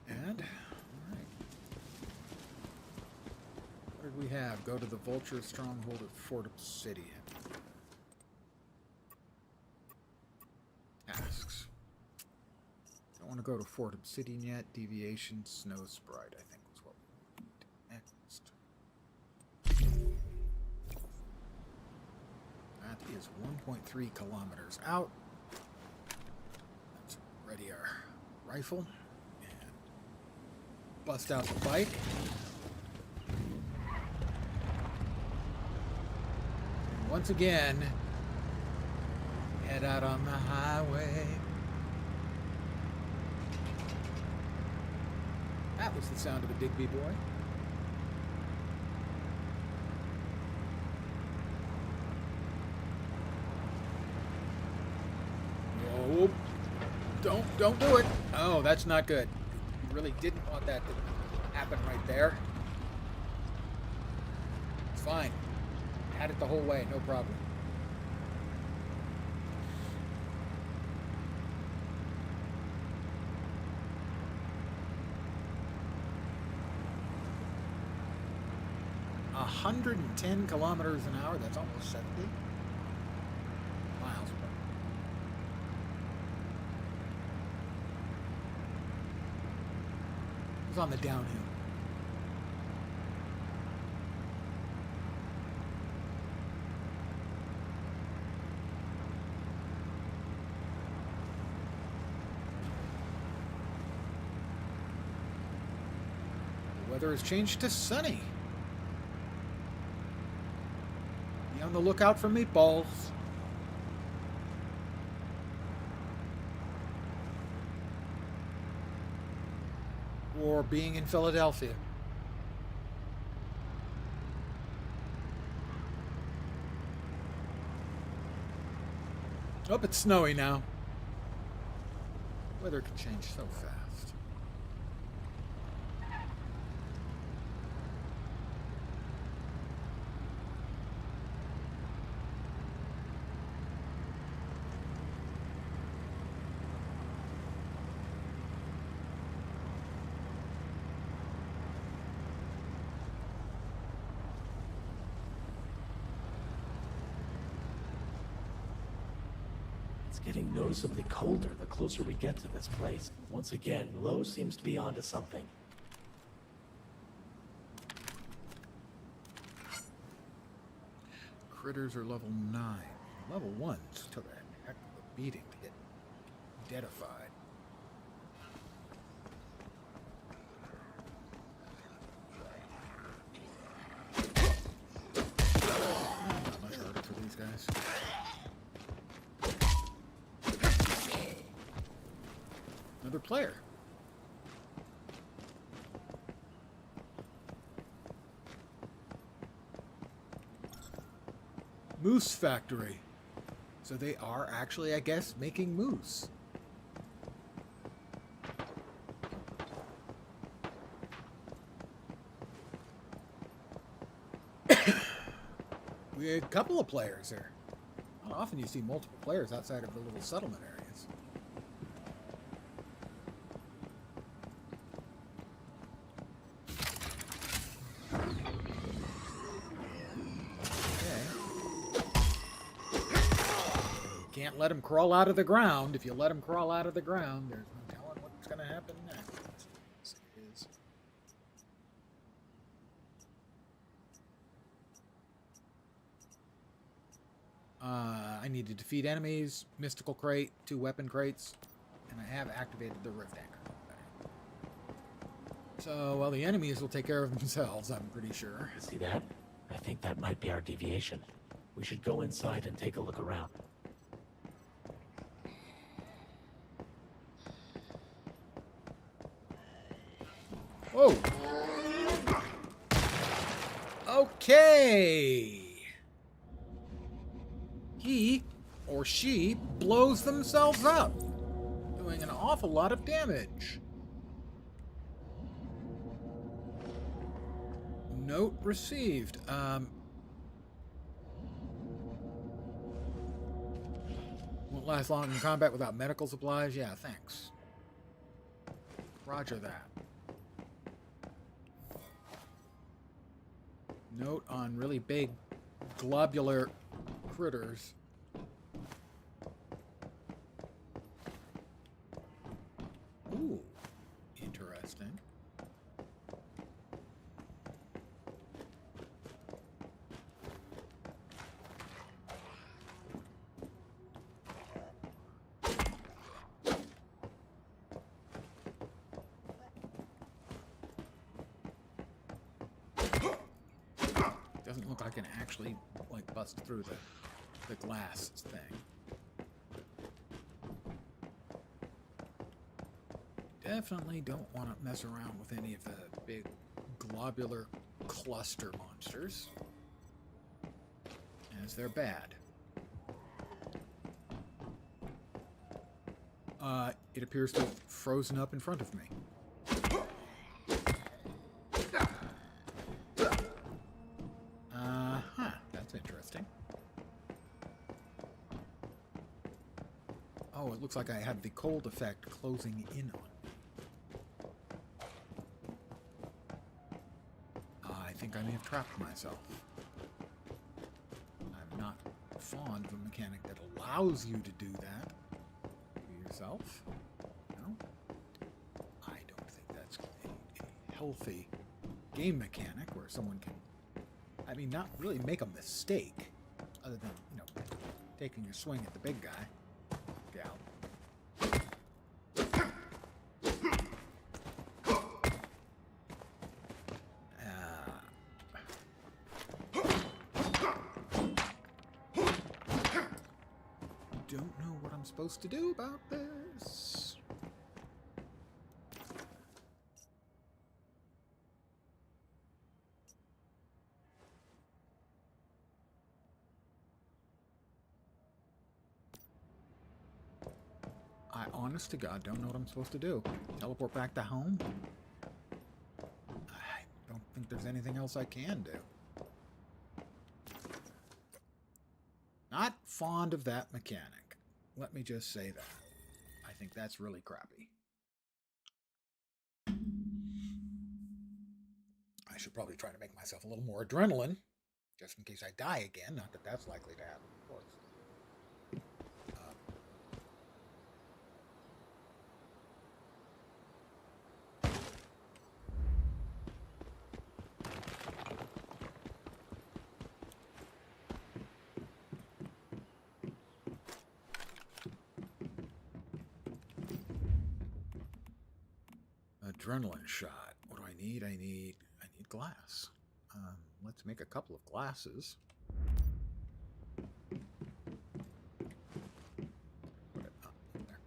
Speaker 1: And, alright. What did we have? Go to the Vulture stronghold at Fort Obsidian. Tasks. Don't want to go to Fort Obsidian yet. Deviation, Snow Sprite, I think was what we need next. That is 1.3 kilometers out. Let's ready our rifle and bust out the bike. And once again, head out on the highway. That was the sound of a Digby boy. Oh, don't do it. Oh, that's not good. You really didn't want that to happen right there. It's fine. Had it the whole way, no problem. A 110 kilometers an hour. That's almost 70 miles per hour. It was on the downhill. The weather has changed to sunny. Be on the lookout for meatballs. Or being in Philadelphia. Oh, it's snowy now. Weather can change so fast.
Speaker 2: It's getting noticeably colder the closer we get to this place. Once again, Lowe seems to be onto something.
Speaker 1: Critters are level 9. Level 1s took a heck of a beating to get deadified. Not much harder for these guys. Another player. Moose factory. So they are actually, I guess, making moose. We had a couple of players there. Not often you see multiple players outside of the little settlement areas. Can't let him crawl out of the ground. If you let him crawl out of the ground, there's no telling what's going to happen next. I need to defeat enemies, mystical crate, 2 weapon crates, and I have activated the rift anchor. So, well, the enemies will take care of themselves, I'm pretty sure.
Speaker 2: See that? I think that might be our deviation. We should go inside and take a look around.
Speaker 1: Whoa! Okay! He or she blows themselves up, doing an awful lot of damage. Note received. Won't last long in combat without medical supplies? Yeah, thanks. Roger that. Note on really big globular critters. Ooh, interesting. Doesn't look like I can actually, like, bust through the glass thing. Definitely don't want to mess around with any of the big globular cluster monsters, as they're bad. It appears to have frozen up in front of me. That's interesting. Oh, it looks like I have the cold effect closing in on me. I think I may have trapped myself. I'm not fond of a mechanic that allows you to do that to yourself. No? I don't think that's a healthy game mechanic where someone can, I mean, not really make a mistake, other than, you know, taking a swing at the big guy. Gal. Don't know what I'm supposed to do about this. I, honest to God, don't know what I'm supposed to do. Teleport back to home? I don't think there's anything else I can do. Not fond of that mechanic. Let me just say that. I think that's really crappy. I should probably try to make myself a little more adrenaline, just in case I die again. Not that that's likely to happen, of course. Adrenaline shot. What do I need? I need glass. Let's make a couple of glasses. Put it up there.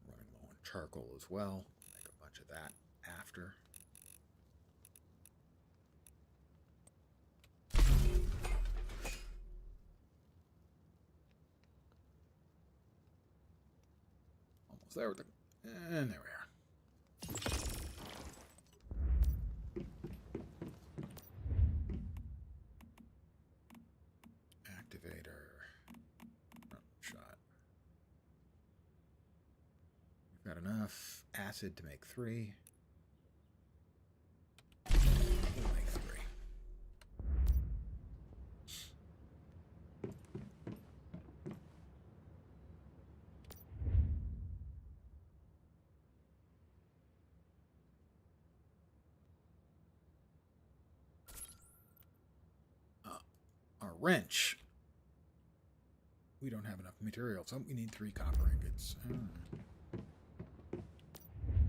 Speaker 1: Running low on charcoal as well. Make a bunch of that after. There with the, and there we are. Activator. Shot. We've got enough acid to make 3. We'll make 3. Wrench. We don't have enough material, so we need 3 copper ingots.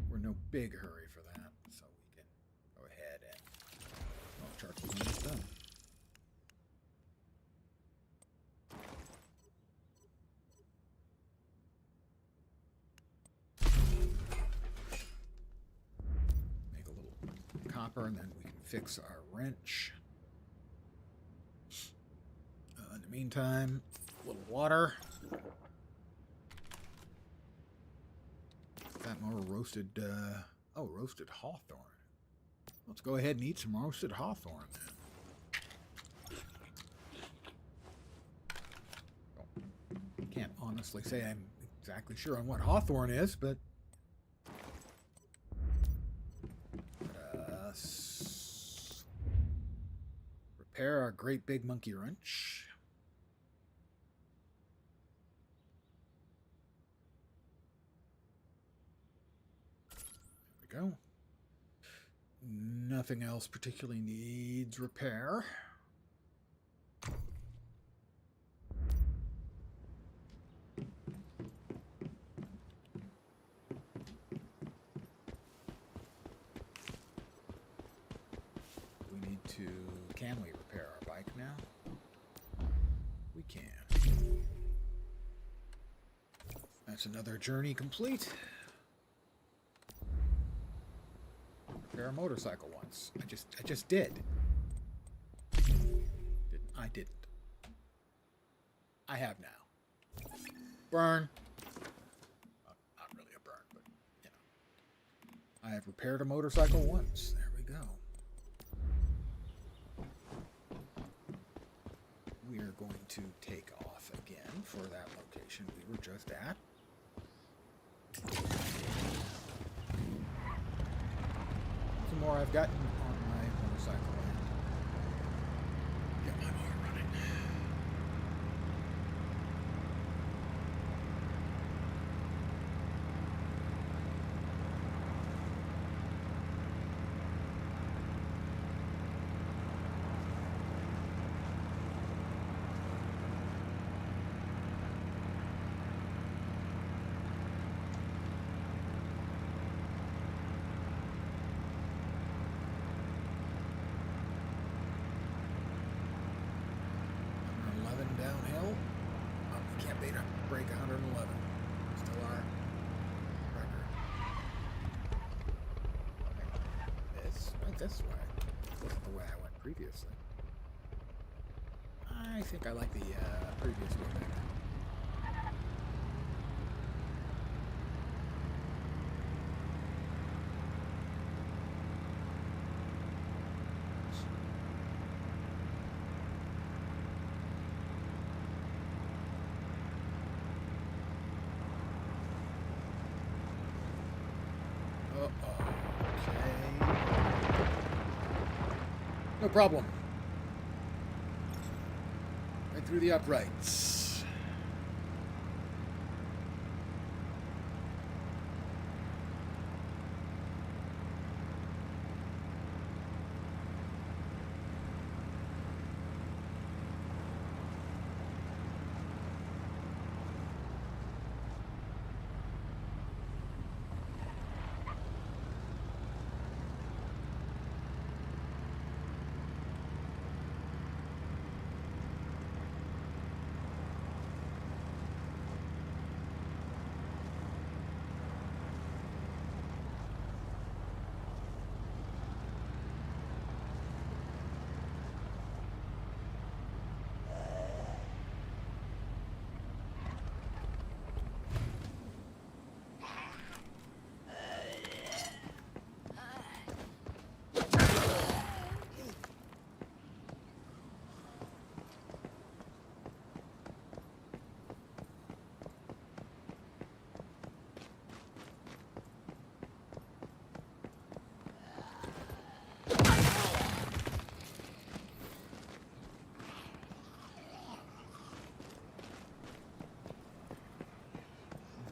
Speaker 1: We're in no big hurry for that, so we can go ahead and charcoal when it's done. Make a little copper, and then we can fix our wrench. In the meantime, a little water. Got more roasted, roasted hawthorn. Let's go ahead and eat some roasted hawthorn then. Can't honestly say I'm exactly sure on what hawthorn is, but repair our great big monkey wrench. There we go. Nothing else particularly needs repair. Can we repair our bike now? We can. That's another journey complete. Repair a motorcycle once. I just did. I didn't. I have now. Burn. Not really a burn, but you know. I have repaired a motorcycle once. There we go. We are going to take off again for that location we were just at. Some more I've gotten on my motorcycle and get my motor running. Downhill. Oh, we can't break 111. Still our record. Okay. This way. Wasn't the way I went previously. I think I like the previous way better. No problem. Right through the uprights.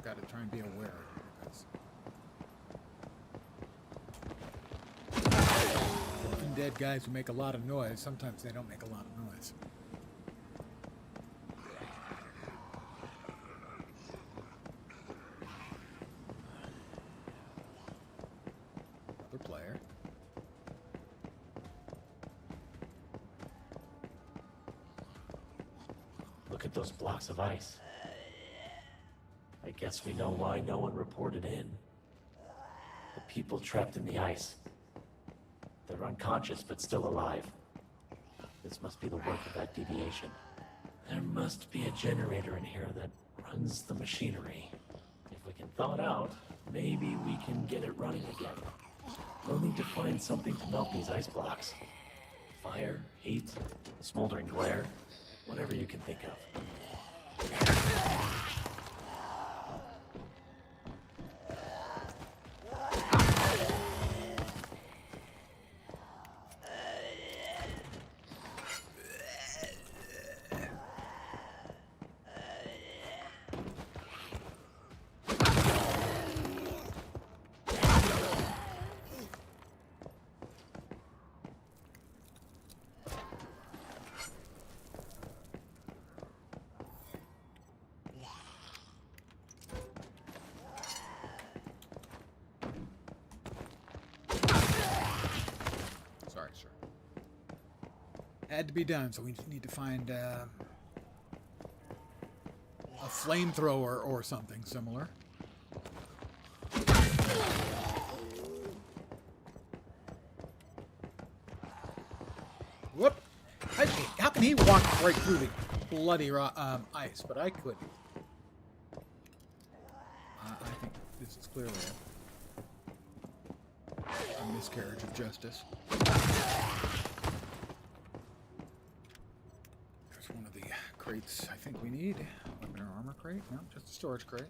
Speaker 1: Got to try and be aware because dead guys who make a lot of noise, sometimes they don't make a lot of noise. Another player.
Speaker 2: Look at those blocks of ice. I guess we know why no one reported in. The people trapped in the ice. They're unconscious but still alive. This must be the work of that deviation. There must be a generator in here that runs the machinery. If we can thaw it out, maybe we can get it running again. We'll need to find something to melt these ice blocks. Fire, heat, smoldering glare, whatever you can think of.
Speaker 1: Had to be done, so we need to find a flamethrower or something similar. Whoop! How can he walk right through the bloody ice, but I couldn't? I think this is clearly it. A miscarriage of justice. There's one of the crates I think we need. Weapon or armor crate? No, just a storage crate.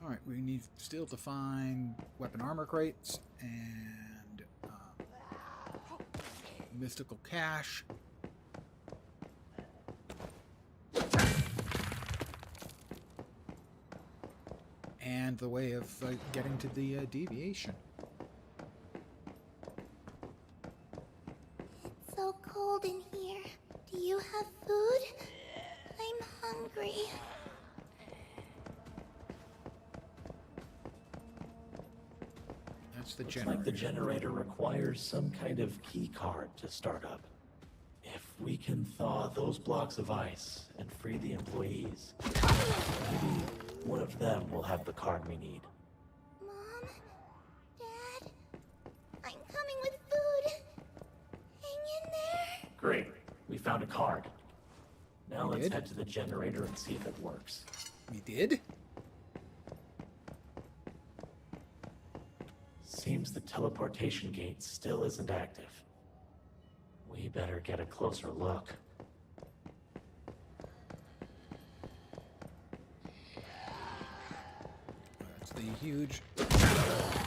Speaker 1: Alright, we need still to find weapon armor crates and mystical cache. And the way of getting to the deviation.
Speaker 3: It's so cold in here. Do you have food? I'm hungry.
Speaker 1: That's the
Speaker 2: Looks
Speaker 1: generator.
Speaker 2: like the generator requires some kind of key card to start up. If we can thaw those blocks of ice and free the employees, maybe one of them will have the card we need.
Speaker 3: Mom? Dad? I'm coming with food. Hang in there.
Speaker 2: Great, we found a card. Now
Speaker 1: We
Speaker 2: let's
Speaker 1: did?
Speaker 2: head to the generator and see if it works.
Speaker 1: We did?
Speaker 2: Seems the teleportation gate still isn't active. We better get a closer look.
Speaker 1: That's the huge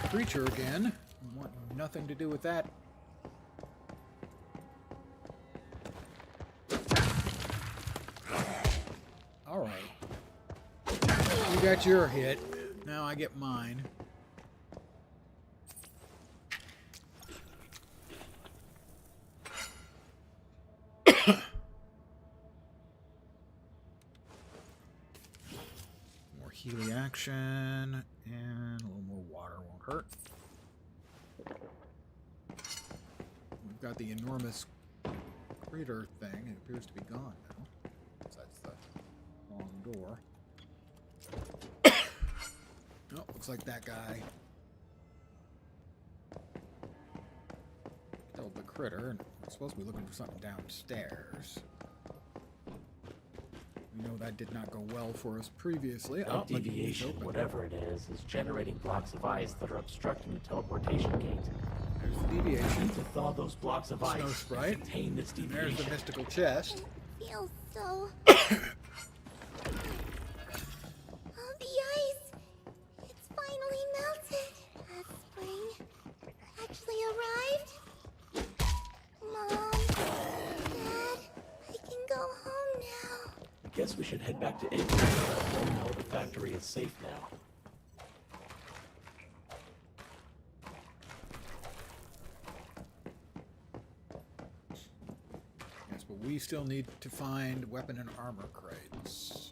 Speaker 1: creature again. Want nothing to do with that. Alright. You got your hit. Now I get mine. More Healy action, and a little more water won't hurt. We've got the enormous crater thing. It appears to be gone now. So that's the long door. Oh, looks like that guy killed the critter, and we're supposed to be looking for something downstairs. We know that did not go well for us previously.
Speaker 2: That
Speaker 1: look, it's
Speaker 2: deviation,
Speaker 1: open.
Speaker 2: whatever it is generating blocks of ice that are obstructing the teleportation gate.
Speaker 1: There's the
Speaker 2: We
Speaker 1: deviation.
Speaker 2: need to thaw those blocks of ice
Speaker 1: Snow
Speaker 2: and
Speaker 1: sprite.
Speaker 2: contain this
Speaker 1: There's
Speaker 2: deviation.
Speaker 1: the mystical chest.
Speaker 3: It feels so... Oh, the ice! It's finally melted. Has spring actually arrived? Mom, Dad, I can go home now.
Speaker 2: I guess we should head back to April. Let them know the factory is safe now.
Speaker 1: Yes, but we still need to find weapon and armor crates.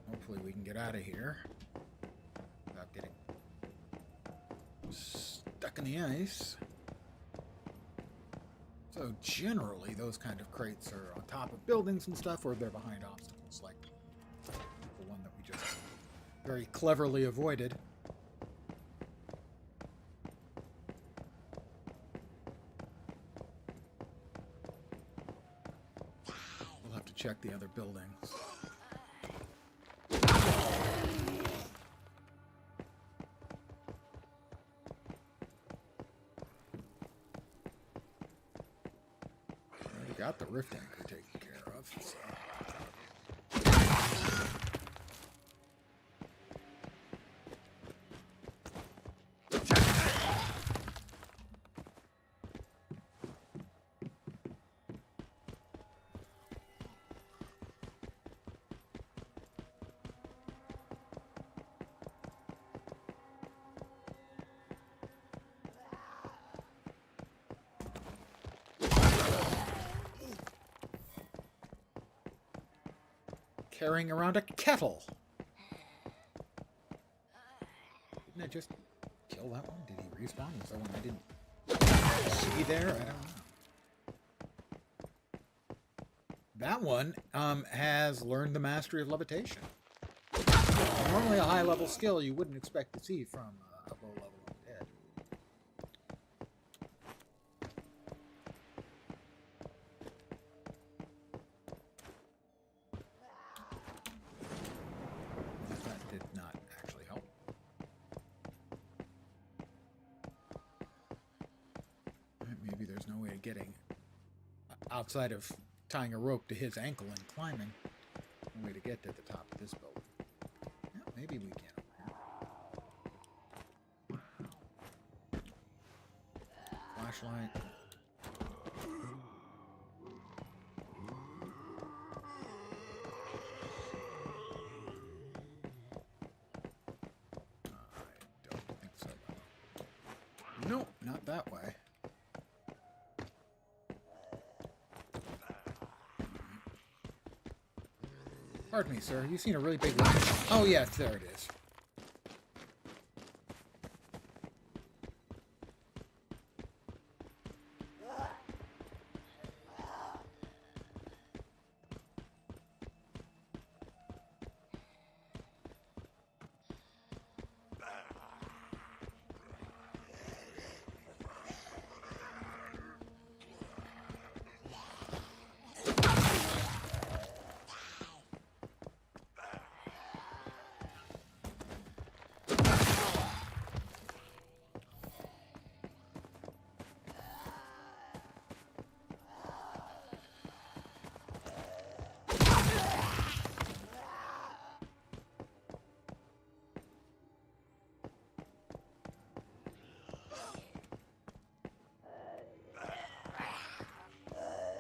Speaker 1: Hopefully we can get out of here without getting stuck in the ice. So generally those kind of crates are on top of buildings and stuff, or they're behind obstacles like the one that we just very cleverly avoided. We'll have to check the other buildings. Already got the rift anchor taken care of. So. Carrying around a kettle. Didn't I just kill that one? Did he respawn? Was that one I didn't see there? I don't know. That one has learned the mastery of levitation. Normally a high-level skill you wouldn't expect to see from a low-level undead. That did not actually help. getting outside of tying a rope to his ankle and climbing. No way to get to the top of this building. Yeah, maybe we can. Flashlight. I don't think so. Nope, not that way. Pardon me, sir. You seen a really big line? Oh, yes, there it is.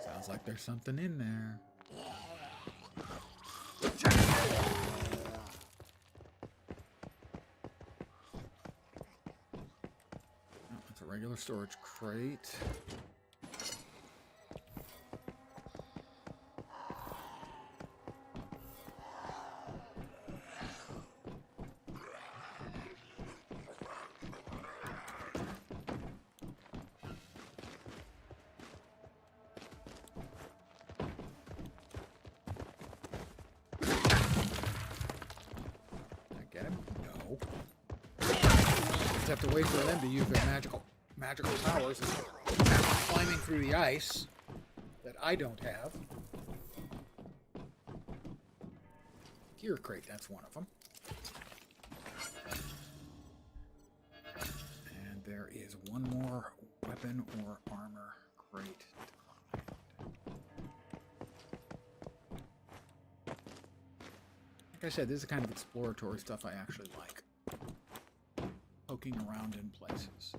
Speaker 1: Sounds like there's something in there. Oh, it's a regular storage crate. Have to wait for them to use their magical powers and climbing through the ice that I don't have. Gear crate, that's one of them. And there is one more weapon or armor crate to find. Like I said, this is the kind of exploratory stuff I actually like. Poking around in places.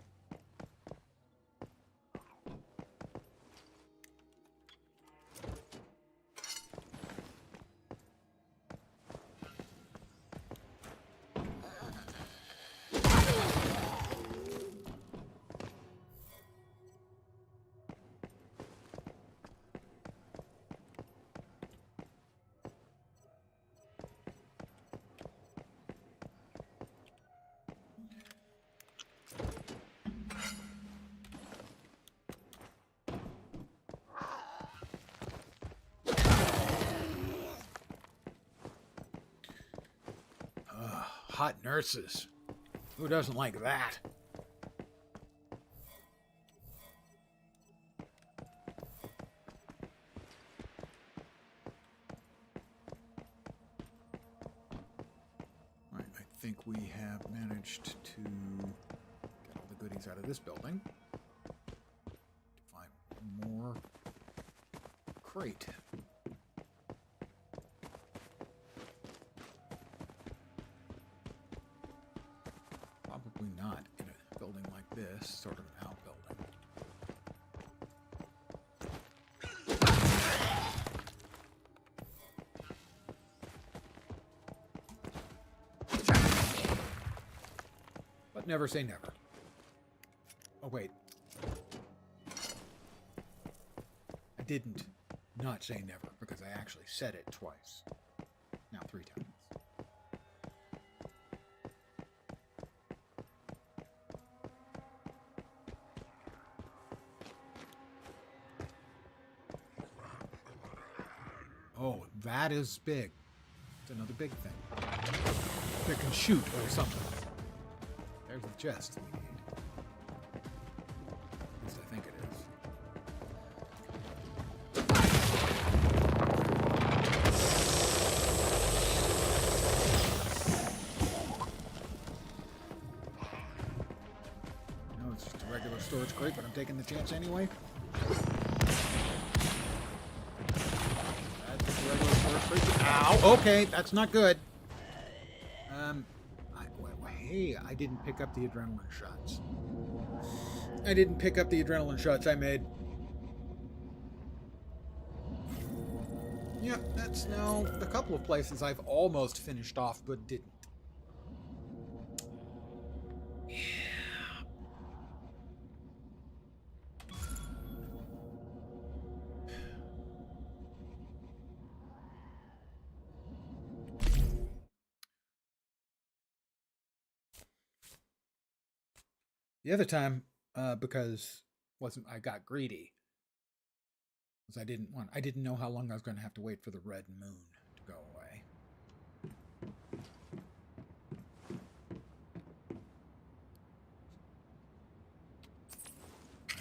Speaker 1: Hot nurses. Who doesn't like that? Alright, I think we have managed to get all the goodies out of this building. Find one more crate. Probably not in a building like this, sort of an outbuilding. But never say never. Oh, wait. I didn't not say never, because I actually said it twice. Now 3 times. Oh, that is big. It's another big thing. That can shoot or something. There's the chest we need. At least I think it is. No, it's just a regular storage crate, but I'm taking the chance anyway. Ow! Okay, that's not good. Hey, I didn't pick up the adrenaline shots. I didn't pick up the adrenaline shots I made. Yep, that's now a couple of places I've almost finished off but didn't. The other time, because wasn't I got greedy, because I didn't know how long I was going to have to wait for the red moon to go away.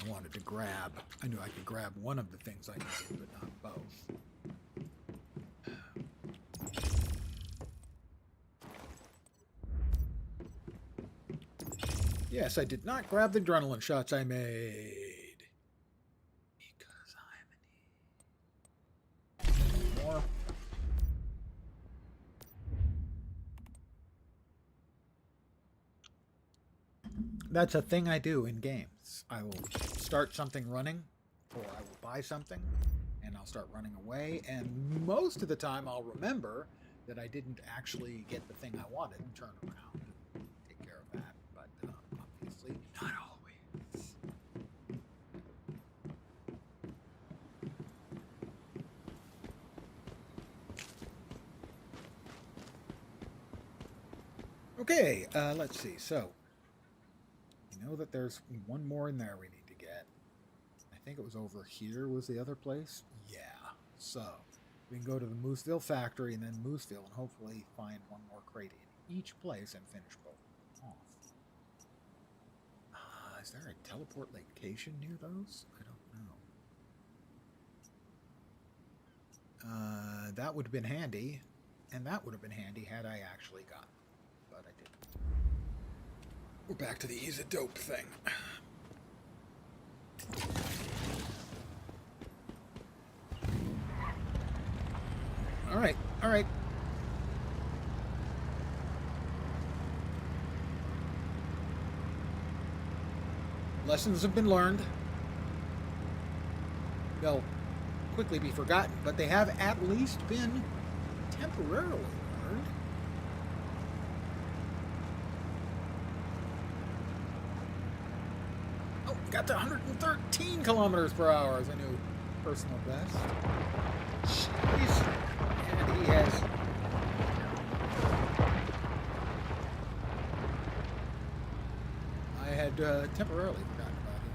Speaker 1: I wanted to grab. I knew I could grab one of the things I needed, but not both. Yes, I did not grab the adrenaline shots I made. Because I'm an idiot. More. That's a thing I do in games. I will start something running, or I will buy something, and I'll start running away, and most of the time I'll remember that I didn't actually get the thing I wanted and turn around and take care of that. But obviously, not always. Okay, let's see. So, you know that there's one more in there we need to get. I think it was over here was the other place. Yeah. So, we can go to the Mooseville factory and then Mooseville and hopefully find one more crate in each place and finish both off. Is there a teleport location near those? I don't know. That would have been handy, and that would have been handy had I actually gotten, but I didn't. We're back to the he's a dope thing. Alright, alright. Lessons have been learned. They'll quickly be forgotten, but they have at least been temporarily learned. Oh, got to 113 kilometers per hour as a new personal best. Jeez. And he has... I had temporarily forgotten about him.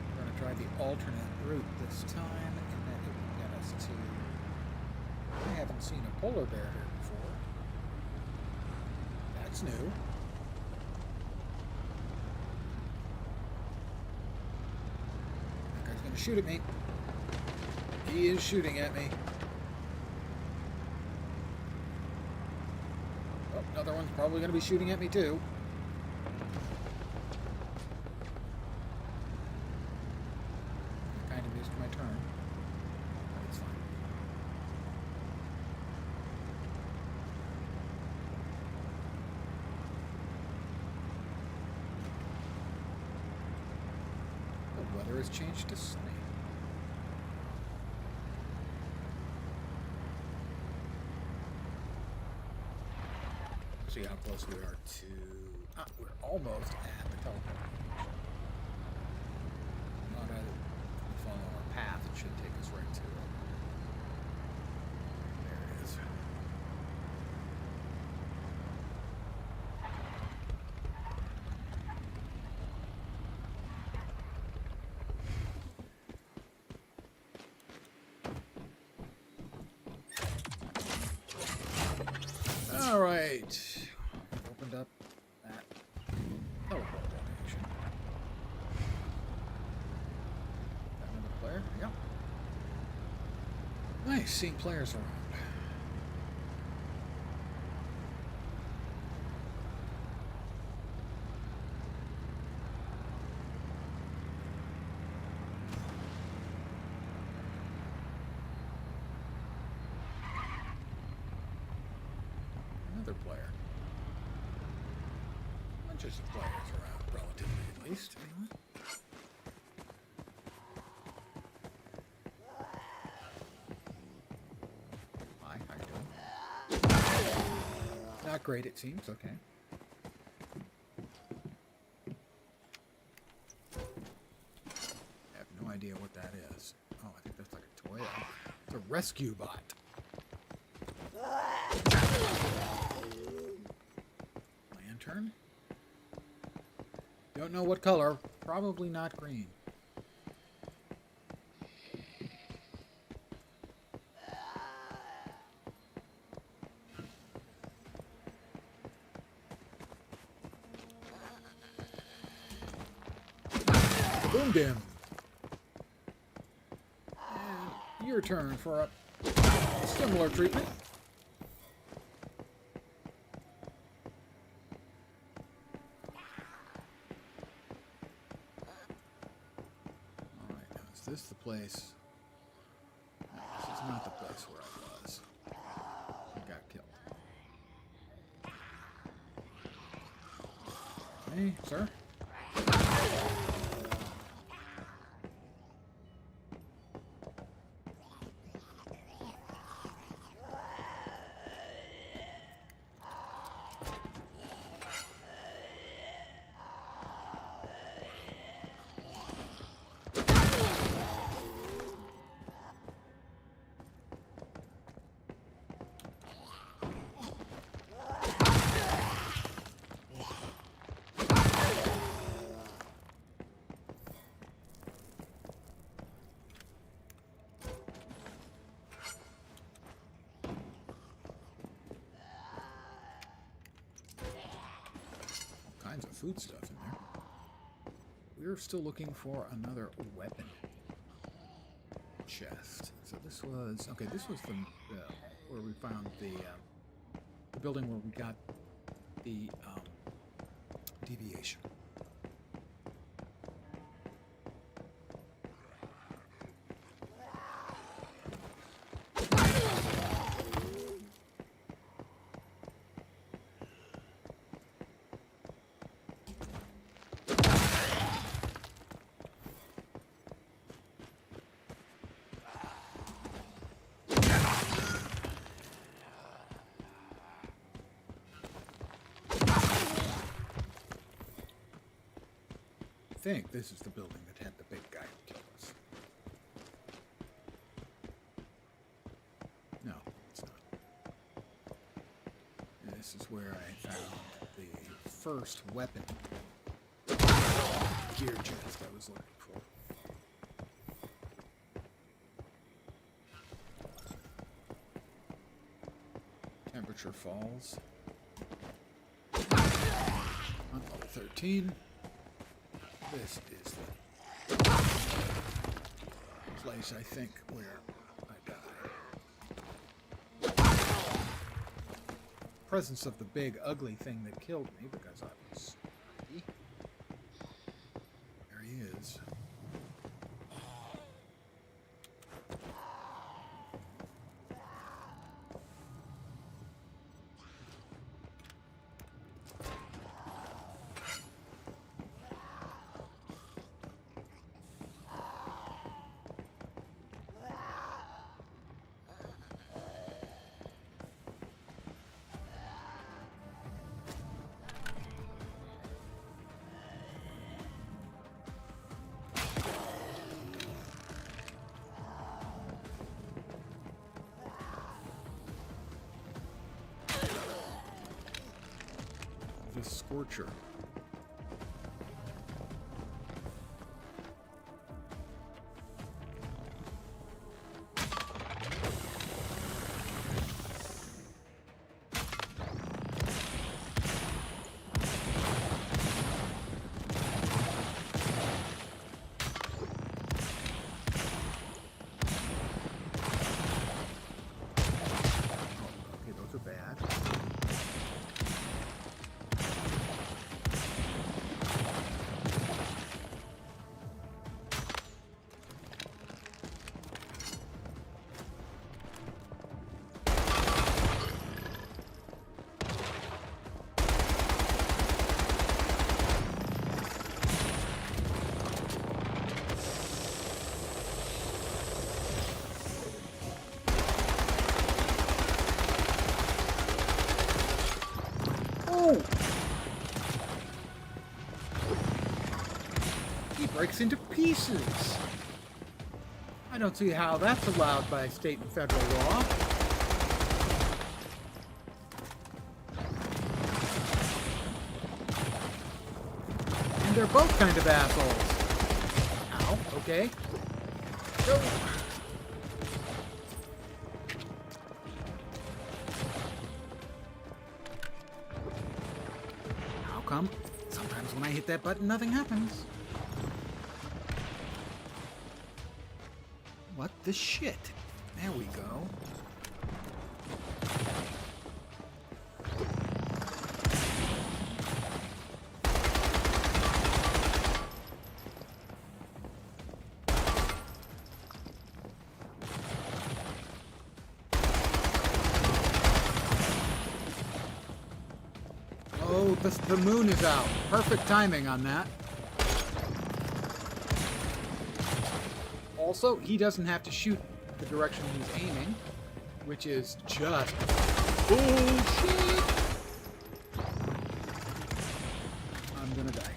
Speaker 1: We're going to try the alternate route this time, and then it will get us to... I haven't seen a polar bear here before. That's new. That guy's going to shoot at me. He is shooting at me. Oh, another one's probably going to be shooting at me too. I kind of missed my turn. But it's fine. The weather has changed to sunny. See how close we are to... we're almost at the teleport. Not as we follow our path, it should take us right to it. There it is. All right. Opened up that teleport location. Got another player? Yep. Nice seeing players around. another player. Bunches of players around, relatively at least, anyway. Hi, how you doing? Not great, it seems. Okay. I have no idea what that is. Oh, I think that's like a toy. It's a rescue bot. Lantern? Don't know what color. Probably not green. Boom dim. And your turn for a similar treatment. Alright, now is this the place? No, this is not the place where I was. I got killed. Hey, sir? Kinds of food stuff in there. We're still looking for another weapon chest. So this was okay. This was the where we found the building where we got the deviation. I think this is the building that had the big guy who killed us. No, it's not. This is where I found the first weapon gear chest I was looking for. Temperature falls. On level 13. This is the place, I think, where I died. Presence of the big, ugly thing that killed me because I was sneaky. There he is. The Scorcher. Okay, those are bad. He breaks into pieces. I don't see how that's allowed by state and federal law. And they're both kind of assholes. Ow, okay. Go. How come sometimes when I hit that button, nothing happens? What the shit? There we go. Oh, the moon is out. Perfect timing on that. Also, he doesn't have to shoot the direction he's aiming, which is just bullshit. I'm gonna die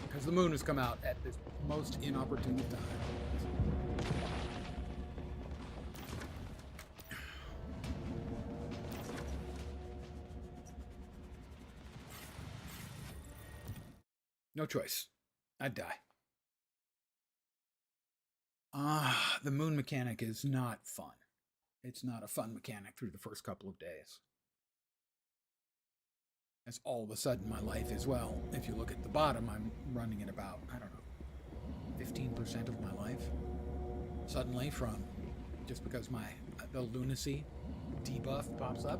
Speaker 1: because the moon has come out at this most inopportune time. No choice. I'd die. The moon mechanic is not fun. It's not a fun mechanic through the first couple of days. That's all of a sudden my life as well. If you look at the bottom, I'm running at about, I don't know, 15% of my life. Suddenly from, just because the lunacy debuff pops up.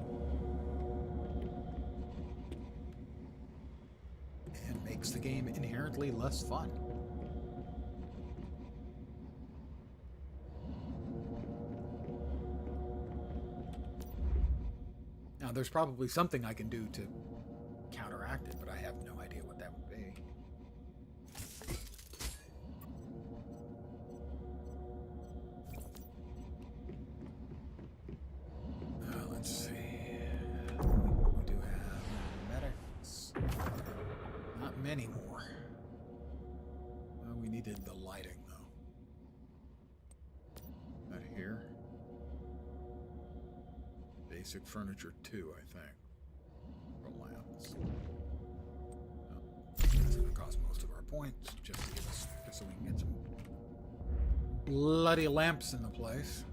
Speaker 1: And makes the game inherently less fun. Now, there's probably something I can do to counteract it, but I have no idea what that would be. Let's see. We do have medics. Not many more. We needed the lighting, though. Not here. Basic furniture 2, I think. For lamps. Oh, that's gonna cost most of our points, just so we can get some bloody lamps in the place.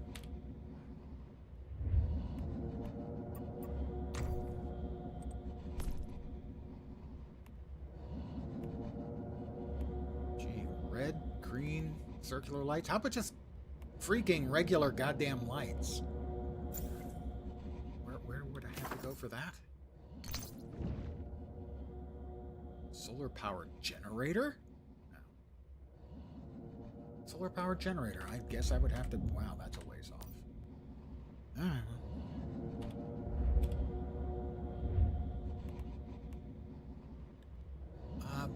Speaker 1: Gee, red, green, circular lights. How about just freaking regular goddamn lights? Where would I have to go for that? Solar powered generator? No. Solar powered generator. I guess I would have to. Wow, that's a ways off. Alright.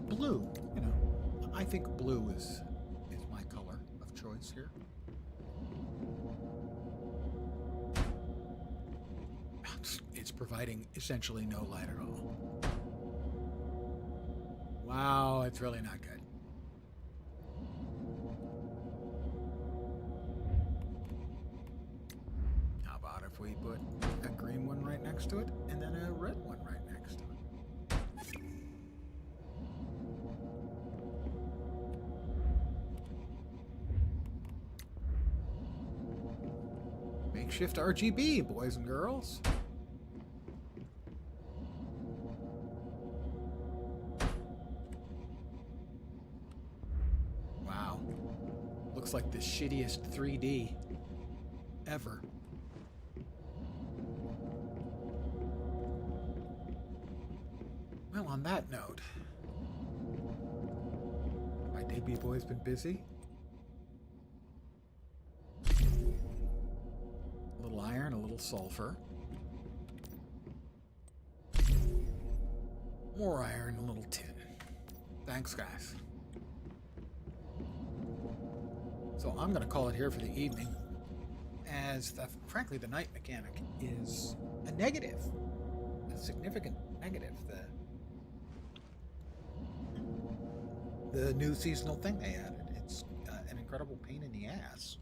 Speaker 1: Blue. You know, I think blue is my color of choice here. It's providing essentially no light at all. Wow, it's really not good. How about if we put a green one right next to it and then a red one right next to it? Makeshift RGB, boys and girls. Looks like the shittiest 3D ever. Well, on that note, have my DB boys been busy? A little iron, a little sulfur. More iron, a little tin. Thanks, guys. So I'm going to call it here for the evening, as frankly the night mechanic is a negative, a significant negative. the new seasonal thing they added. It's an incredible pain in the ass.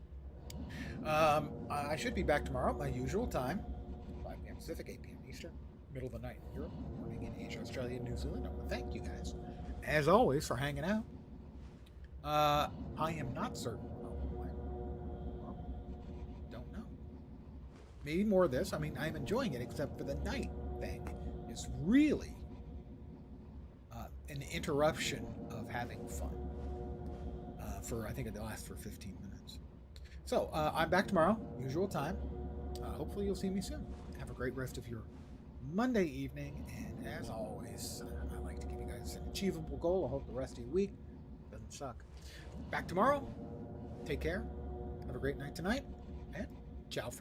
Speaker 1: I should be back tomorrow at my usual time, 5 p.m. Pacific, 8 p.m. Eastern, middle of the night in Europe, morning in Asia, Australia, New Zealand. I want to thank you guys, as always, for hanging out. I am not certain. Well, don't know. Maybe more of this. I mean, I'm enjoying it, except for the night thing is really an interruption of having fun. I think it'll last for 15 minutes. So I'm back tomorrow, usual time. Hopefully you'll see me soon. Have a great rest of your Monday evening, and as always, I like to give you guys an achievable goal. I hope the rest of your week doesn't suck. Back tomorrow. Take care. Have a great night tonight, and ciao for now.